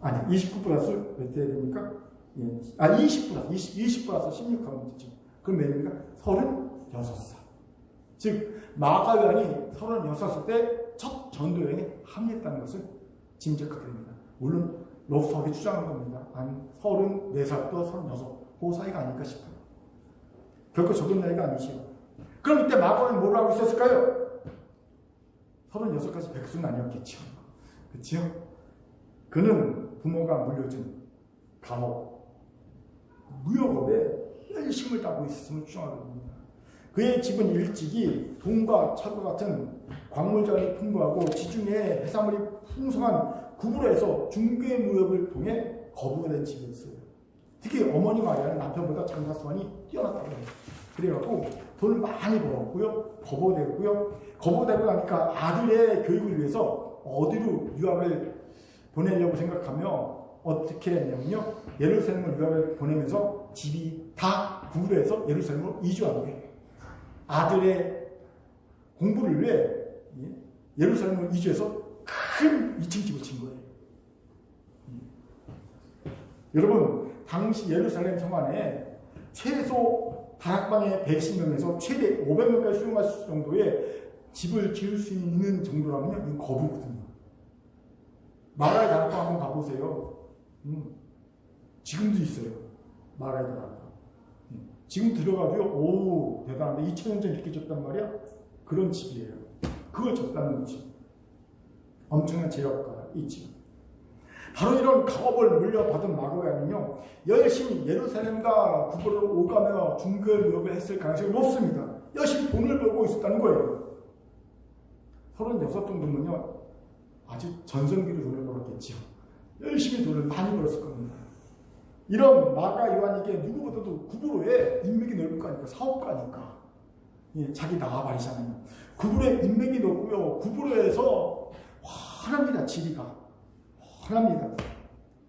아니, 29 플러스 몇 대 됩니까? 20 플러스 16 하면 되죠. 그럼 몇 년입니까? 36살. 즉, 마가 요한이 36살 때 첫 전도여행에 합류했다는 것을 짐작하게 됩니다. 물론, 러프하게 추정한 겁니다. 한 34살부터 36, 그 사이가 아닐까 싶어요. 결코 적은 나이가 아니지요. 그럼 이때 마가 요한이 뭘 하고 있었을까요? 36까지 백수는 아니었겠죠. 그렇죠? 그는 부모가 물려준 감옥, 무역업에 열심을 따고 있었음을 추정합니다. 그의 집은 일찍이 돈과 철과 같은 광물자원이 풍부하고 지중해 해산물이 풍성한 구브로에서 중개 무역을 통해 거부가 된 집이었어요. 특히 어머니 마리아는 남편보다 장사 수완이 뛰어났다고 해요. 그래갖고 돈을 많이 벌었고요. 거부되고 나니까 아들의 교육을 위해서 어디로 유학을 보내려고 생각하며 어떻게 했냐면요. 예루살렘을 유학을 보내면서 집이 다 구브로에서 예루살렘으로 이주한 거예요. 아들의 공부를 위해 예루살렘으로 이주해서 큰 2층 집을 친 거예요. 여러분, 당시 예루살렘 성 안에 최소 다락방에 110명에서 최대 500명까지 수용할 수 정도의 집을 지을 수 있는 정도라면요, 이건 거부거든요. 마라의 다락방 한번 가보세요. 지금도 있어요. 마라의 다락방. 지금 들어가도요, 오, 대단한데 2000년 전 이렇게 졌단 말이야? 그런 집이에요. 그걸 졌다는 거지. 엄청난 제약가 있지. 바로 이런 가업을 물려받은 마가 요한은요, 열심히 예루살렘과 구브로를 오가며 중개 무역을 했을 가능성이 높습니다. 열심히 돈을 벌고 있었다는 거예요. 36 정도면요, 아주 전성기로 돈을 벌었겠죠. 열심히 돈을 많이 벌었을 겁니다. 이런 마가 요한에게 누구보다도 구브로에 인맥이 넓을 거니까, 사업가니까. 예, 자기 나와버리잖아요. 구브로에 인맥이 넓고요, 구브로에서 환합니다. 지리가 환합니다.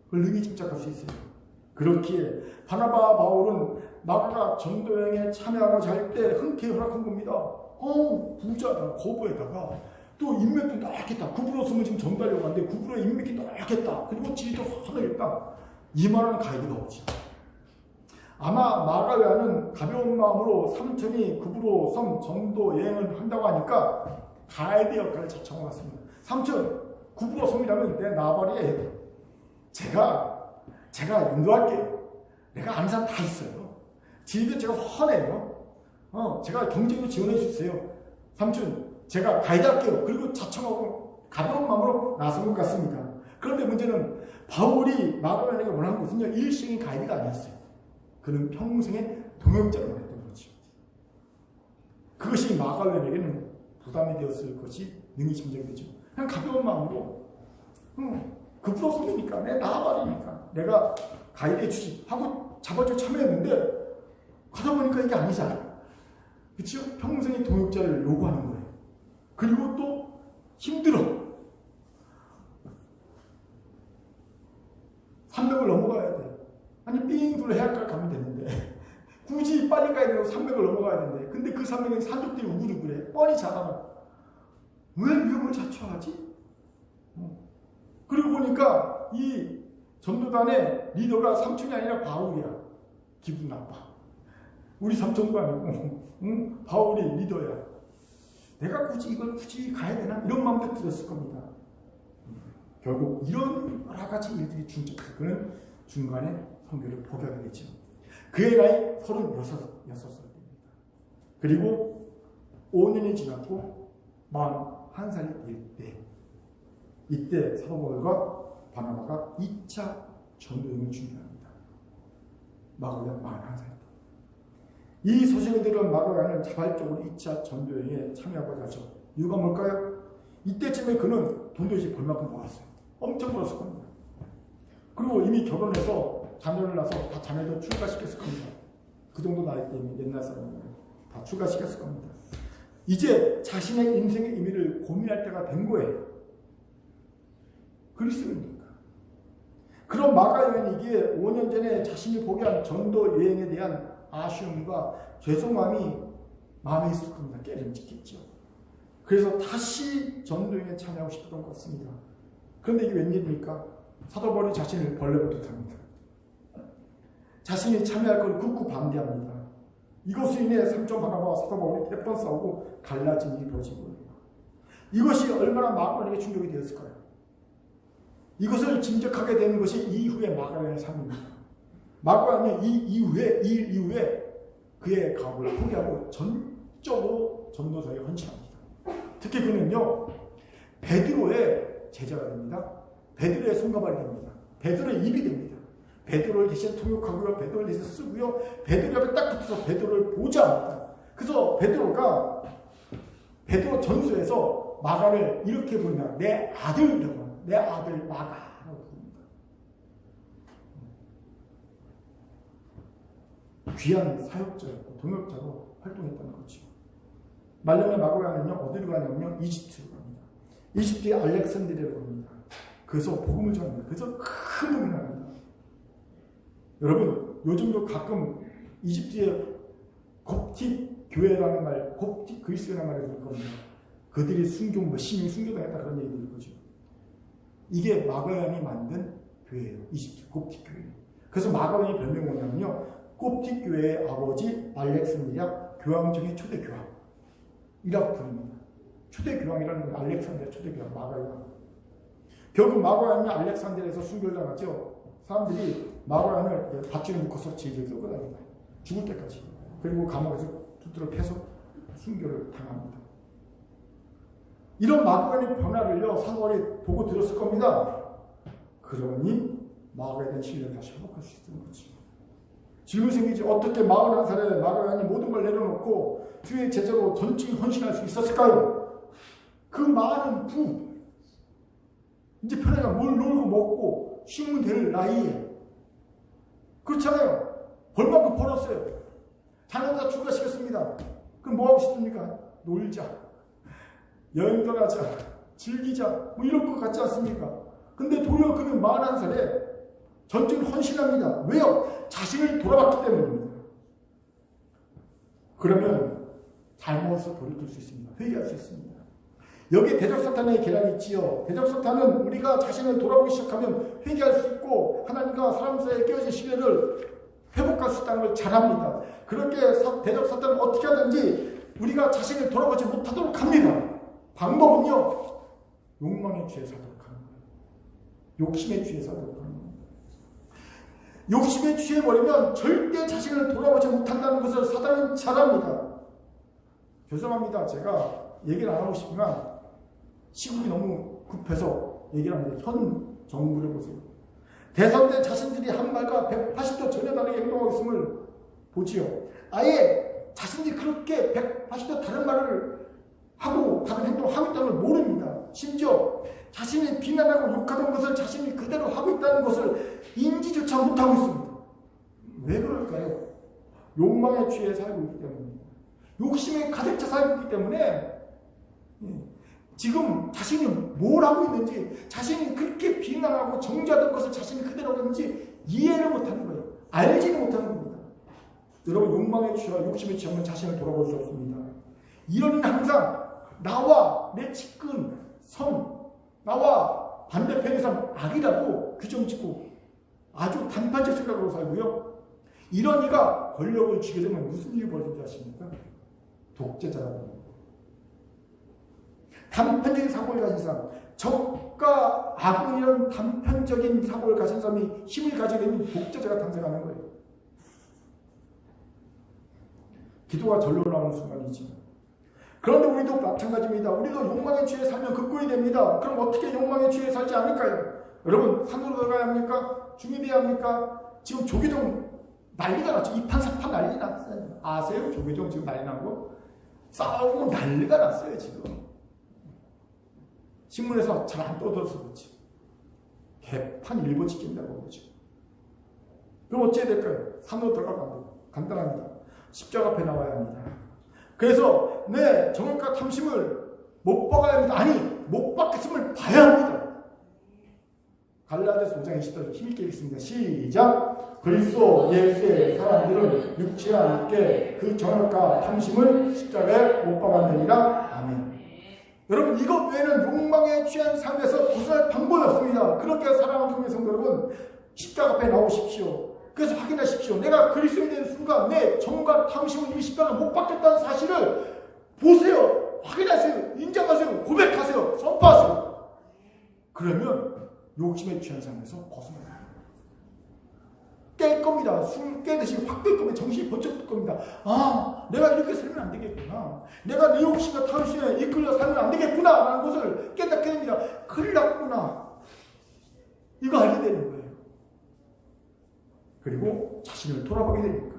그걸 능히 짐작할 수 있어요. 그렇기에 바나바 바울은 마가가 전도여행에 참여하고자 할 때 흔쾌히 허락한 겁니다. 부자다. 거부에다가 또 인맥도 넓겠다. 구브로 쓰면 지금 전달려고 하는데 구브로의 인맥이 넓겠다. 그리고 지리도 환하겠다. 이만한 가입이 나오죠. 아마 마가 요한은 가벼운 마음으로 삼촌이 구브로 섬 전도 여행을 한다고 하니까 가이드 역할을 자청한 것 같습니다. 삼촌, 구브로 섬이라면 내 나발이에 제가 인도할게요. 내가 아는 사람 다 있어요. 지리도 제가 훤해요. 제가 경제도 지원해 주세요. 삼촌, 제가 가이드 할게요. 그리고 자청하고 가벼운 마음으로 나선 것 같습니다. 그런데 문제는 바울이 마가 요한에게 원하는 것은요, 일시적인 가이드가 아니었어요. 그는 평생의 동역자로 했던 거죠. 그것이 마가 요한에게는 부담이 되었을 것이 능히 짐작이 되죠. 그냥 가벼운 마음으로 구브로 섬이니까 내 나발이니까 내가 가이드해 주지 하고 자발적으로 참여했는데 가다 보니까 이게 아니잖아. 그렇죠? 평생의 동역자를 요구하는 거예요. 그리고 또 힘들어. 우주로 해안가를 가면 되는데 굳이 빨리 가야 되고 산맥을 넘어가야 되는데 근데 그 산맥에 산적들이 우글우글해. 뻔히 잘 알아. 왜 위험을 자초하지? 그리고 보니까 이 전도단의 리더가 삼촌이 아니라 바울이야. 기분 나빠. 우리 삼촌도 아니고 바울이 리더야. 내가 이걸 굳이 가야 되나? 이런 마음도 들었을 겁니다. 결국 이런 여러 가지 일들이 중첩해서 그는 중간에 선교를 포기하게 되죠. 그의 나이 36살 때입니다. 그리고 5년이 지났고 41살이 될 때, 이때 사도 바울과 바나바가 2차 전도여행을 준비합니다. 마가야 41살 때. 이 소식을 들은 마가야는 자발적으로 2차 전도여행에 참여하고자 하죠. 이유가 뭘까요? 이때쯤에 그는 돈도 이제 벌만큼 모았어요. 엄청 벌었을 겁니다. 그리고 이미 결혼해서 자녀를 낳아서 다 자녀도 출가시켰을 겁니다. 그 정도 나이 때문에 옛날 사람은 다 출가시켰을 겁니다. 이제 자신의 인생의 의미를 고민할 때가 된 거예요. 그리스도입니까? 그런 마가야에게 5년 전에 자신이 포기한 전도 여행에 대한 아쉬움과 죄송함이 마음에 있을 겁니다. 깨름직했죠. 그래서 다시 전도여행에 참여하고 싶었던 것 같습니다. 그런데 이게 웬일입니까? 사도 바울이 자신을 벌레보듯 합니다. 자신이 참여할 걸 극구 반대합니다. 이것으로 인해 삼촌 바나바와 사도 바울이 몇 번 싸우고 갈라진 일이 벌어진 거예요. 이것이 얼마나 마가야에게 충격이 되었을까요? 이것을 짐작하게 되는 것이 이후의 마가야의 삶입니다. 마가야는 이 일 이후에 그의 가업을 포기하고 전적으로 전도사에 헌신합니다. 특히 그는요, 베드로의 제자가 됩니다. 베드로의 손가발이 됩니다. 베드로의 입이 됩니다. 베드로를 대신 통역하고요, 베드로를 대신 쓰고요, 베드로 옆에 딱 붙어서 베드로를 보좌합니다. 그래서 베드로 전서에서 마가를 이렇게 부릅니다. 내 아들이라고 합니다. 내 아들 마가라고 부릅니다. 귀한 사역자였고 동역자로 활동했다는 거죠. 말년에 마가야는요, 어디로 가냐면요, 이집트로 갑니다. 이집트의 알렉산드리아로 갑니다. 그래서 복음을 전합니다. 그래서 큰 복음이 납니다. 여러분, 요즘도 가끔 이집트의 koptic 교회라는 말, koptic 그리스도라는 말을 들을 겁니다. 그들이 신이 순교당했다 그런 얘기 들을 거죠. 이게 마가야이 만든 교회예요. 이집트 koptic 교회. 그래서 마가야의 별명이 뭐냐면요, koptic 교회의 아버지 알렉산드리아 교황청의 초대 교황이라고 부릅니다. 초대 교황이라는 건 알렉산드리아 초대 교황 마가야. 결국 마가야는 알렉산드리아에서 순교를 당하죠. 사람들이 마가야를 밧줄에 묶어서 질질 끌고 다닙니다. 죽을 때까지. 그리고 감옥에서 두드러 패서 순교를 당합니다. 이런 마가야의 변화를요, 사도바울이 보고 들었을 겁니다. 그러니 마가야에 대한 신뢰를 다시 회복할 수 있는 거지. 질문이 생기지. 어떻게 41살에 마가야이 모든 걸 내려놓고 주의 제자로 전적인 헌신할 수 있었을까요? 그 많은 부, 이제 편하게 뭘 놀고 먹고 쉬면 될 나이에, 그렇잖아요. 벌만큼 벌었어요. 자녀 다 출가시켰습니다. 그럼 뭐 하고 싶습니까? 놀자, 여행 떠나자, 즐기자, 뭐 이럴 것 같지 않습니까? 근데 도리어 그는 41살에 전적인 헌신합니다. 왜요? 자신을 돌아봤기 때문입니다. 그러면 잘못해서 돌이킬 수 있습니다. 회개할 수 있습니다. 여기에 대적사탄의 계략이 있지요. 대적사탄은 우리가 자신을 돌아보기 시작하면 회개할 수 있고 하나님과 사람 사이에 깨어진 신뢰를 회복할 수 있다는 걸 잘합니다. 그렇게 대적사탄은 어떻게 하든지 우리가 자신을 돌아보지 못하도록 합니다. 방법은요, 욕망에 취해 사도록 하는 거예요. 욕심에 취해 사도록 하는 거예요. 욕심에 취해버리면 절대 자신을 돌아보지 못한다는 것을 사단은 잘합니다. 죄송합니다. 제가 얘기를 안 하고 싶지만 시국이 너무 급해서 얘기를 합니다. 현 정부를 보세요. 대선 때 자신들이 한 말과 180도 전혀 다르게 행동하고 있음을 보지요. 아예 자신들이 그렇게 180도 다른 말을 하고 다른 행동을 하고 있다는 걸 모릅니다. 심지어 자신이 비난하고 욕하던 것을 자신이 그대로 하고 있다는 것을 인지조차 못하고 있습니다. 왜 그럴까요? 욕망에 취해 살고 있기 때문입니다. 욕심에 가득 차 살고 있기 때문에 지금 자신이 뭘 하고 있는지, 자신이 그렇게 비난하고 정죄하던 것을 자신이 그대로 하는지 이해를 못하는 거예요. 알지도 못하는 겁니다. 여러분, 욕망에 취하 욕심에 취하면 자신을 돌아볼 수 없습니다. 이런 이는 항상 나와 내 측근 성, 나와 반대편의 사람 악이라고 규정짓고 아주 단판적 생각으로 살고요. 이런 이가 권력을 쥐게 되면 무슨 일이 벌어진지 아십니까? 독재자라고 합니다. 단편적인 사고를 가진 사람, 적과 악이라는 단편적인 사고를 가진 사람이 힘을 가지게 되면 독재자가 탄생하는 거예요. 기도가 절로 나오는 순간이지. 그런데 우리도 마찬가지입니다. 우리도 욕망에 취해 살면 극골이 됩니다. 그럼 어떻게 욕망에 취해 살지 않을까요? 여러분, 산으로 들어가야 합니까? 중립해야 합니까? 지금 조계종 난리가 났죠. 이판사판 난리 났어요. 아세요? 조계종 지금 난리 난 거? 싸우고 난리가 났어요, 지금. 신문에서 잘 안 떠들어서 그렇지. 개판 일보 지킨다고 그러죠. 그럼 어찌해야 될까요? 산으로 들어가면 안 돼요. 간단합니다. 십자가 앞에 나와야 합니다. 그래서 내 정욕과 탐심을 못 박아야 합니다. 아니, 못 박겠음을 봐야 합니다. 갈라디아서 5장 20절 힘있게 읽습니다. 시작! 그리스도 예수의 사람들은 육체와 함께 그 정욕과 탐심을 십자가에 못 박았느니라. 아멘. 여러분, 이것 외에는 욕망에 취한 삶에서 벗어날 방법이 없습니다. 그렇게 사랑하는 교회 성도 여러분, 십자가 앞에 나오십시오. 그래서 확인하십시오. 내가 그리스도인이 되는 순간 내 정과 탐심을 이 십자가를 못 받겠다는 사실을 보세요. 확인하세요. 인정하세요. 고백하세요. 선포하세요. 그러면 욕심에 취한 삶에서 벗어나요. 깰 겁니다. 술 깨듯이 확 깰 겁니다. 정신이 번쩍 들 겁니다. 아, 내가 이렇게 살면 안 되겠구나. 내가 내 욕심과 탐심에 이끌려 살면 안 되겠구나 라는 것을 깨닫게 됩니다. 큰일 났구나. 이거 알게 되는 거예요. 그리고 자신을 돌아보게 되니까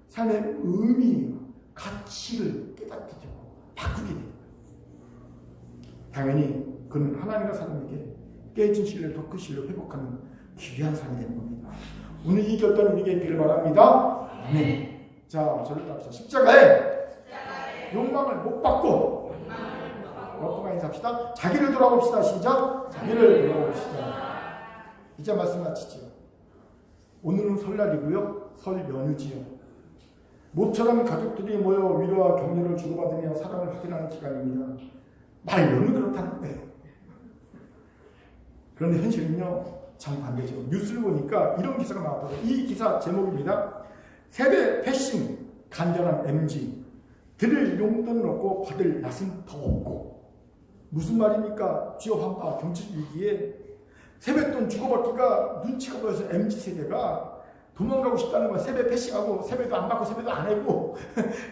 삶의 의미, 가치를 깨닫게 되고 바꾸게 됩니다. 당연히 그는 하나님과 사람에게 깨진 신뢰를 더 큰 신뢰로 회복하는 귀한 삶이 되는 겁니다. 오늘 이 결단을 우리에게 있기를 바랍니다. 아멘. 자, 저를 따라서 십자가에 욕망을 못 받고 옆으로 인사합시다. 자기를 돌아봅시다. 시작. 자기를 돌아봅시다. 이제 말씀 마치죠. 오늘은 설날이고요. 설 연휴지요. 모처럼 가족들이 모여 위로와 격려를 주고받으며 사랑을 확인하는 기간입니다. 말로는 그렇다는 거예요. 그런데 현실은요, 정반대죠. 뉴스를 보니까 이런 기사가 나왔더라고요. 이 기사 제목입니다. 세대 패싱, 간절한 MG. 드릴 용돈을 얻고 받을 낯은 더 없고. 무슨 말입니까? 주요 한파 경제 위기에 세뱃돈 주고받기가 눈치가 보여서 MZ세대가 도망가고 싶다는 거야. 세배 패싱하고 세배도 안 받고 세배도 안 해고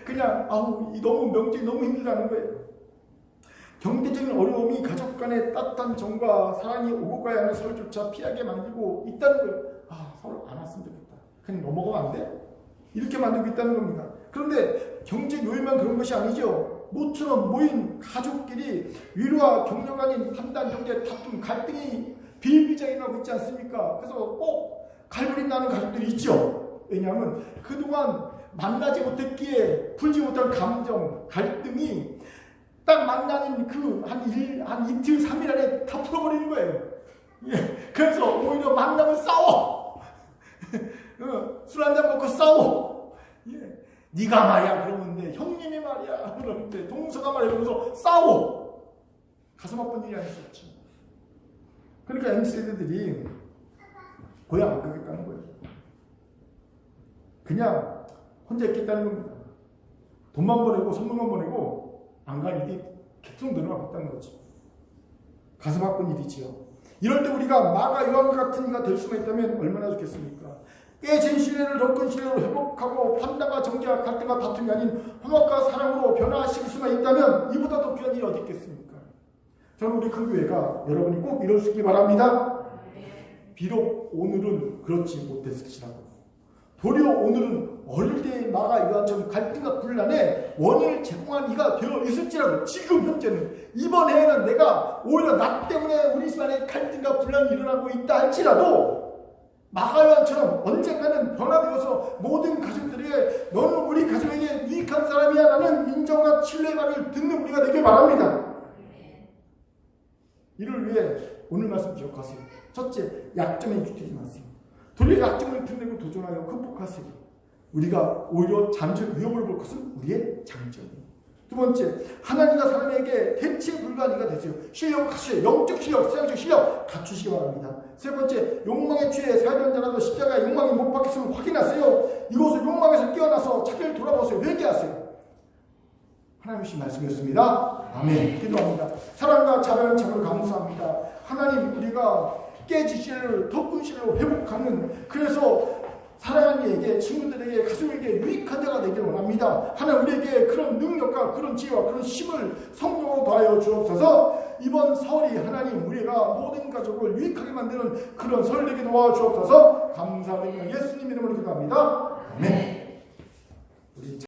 그냥 너무 명절이 너무 힘들다는 거예요. 경제적인 어려움이 가족 간의 따뜻한 정과 사랑이 오고 가야 하는 설조차 피하게 만들고 있다는 거예요. 서로 안 왔으면 좋겠다. 그냥 넘어가면 안 돼? 이렇게 만들고 있다는 겁니다. 그런데 경제 요인만 그런 것이 아니죠. 모처럼 모인 가족끼리 위로와 격려가 아닌 판단, 정죄, 다툼, 갈등이 비일비재하게 나고 있지 않습니까? 그래서 꼭 갈무리 나는 가족들이 있죠. 왜냐하면 그동안 만나지 못했기에 풀지 못한 감정, 갈등이 딱 만나는 그 한 이틀, 3일 안에 다 풀어버리는 거예요. 예. 그래서 오히려 만나면 싸워. 술 한잔 먹고 싸워. 예. 네가 말이야 그러는데 형님이 말이야 그러는데 동서가 말이야 그러면서 싸워. 가슴 아픈 일이 아닐 수 없죠. 그러니까 MZ세대들이 고향 안 가겠다는 거예요. 그냥 혼자 있겠다는 겁니다. 돈만 보내고 선물만 보내고 안 갈 일이 계속 늘어나고 있다는 거죠. 가슴 아픈 일이지요. 이럴 때 우리가 마가 요한 같은 이가 될 수만 있다면 얼마나 좋겠습니까? 깨진 신뢰를 더 큰 신뢰로 회복하고 판단과 정죄와 갈등과 다툼이 아닌 화목과 사랑으로 변화하실 수만 있다면 이보다 더 귀한 일이 어디 있겠습니까? 저는 우리 큰 교회가 여러분이 꼭 이룰 수 있기 바랍니다. 비록 오늘은 그렇지 못했을지라도 도리어 오늘은 어릴 때의 마가 요한처럼 갈등과 분란에 원인을 제공한 이가 되어 있을지라도 지금 현재는 이번 해에는 내가 오히려 나 때문에 우리 집안에 갈등과 분란이 일어나고 있다 할지라도 마가 요한처럼 언젠가는 변화되어서 모든 가족들에게 너는 우리 가족에게 유익한 사람이야 라는 인정과 신뢰의 말을 듣는 우리가 되길 바랍니다. 이를 위해 오늘 말씀 기억하세요. 첫째, 약점에 익숙해지지 마세요. 도리어 약점을 빛내고 도전하여 극복하세요. 우리가 오히려 잠시 위협을 볼 것은 우리의 장점입니다. 두 번째, 하나님과 사람에게 대체 불가능이가 되세요. 실력을 갖추세요. 영적 실력, 세상적 실력 갖추시기 바랍니다. 세 번째, 욕망에 취해 살던 자라도 십자가의 욕망이 못 박혔음을 확인하세요. 이곳을 욕망에서 깨어나서 자기를 돌아보세요. 회개하세요. 하나님의 말씀이었습니다. 아멘. 기도합니다. 사랑과 자비는 참으로 감사합니다. 하나님, 우리가 깨진 신뢰를 더 큰 신뢰로 회복하는, 그래서 사랑하는 이에게, 친구들에게, 가족에게 유익한 자가 되기를 원합니다. 하나님, 우리에게 그런 능력과 그런 지혜와 그런 힘을 성령으로 더하여 주옵소서. 이번 설이 하나님, 우리가 모든 가족을 유익하게 만드는 그런 설 되게 도와주옵소서. 감사드리며 예수님 이름으로 기도합니다. 아멘.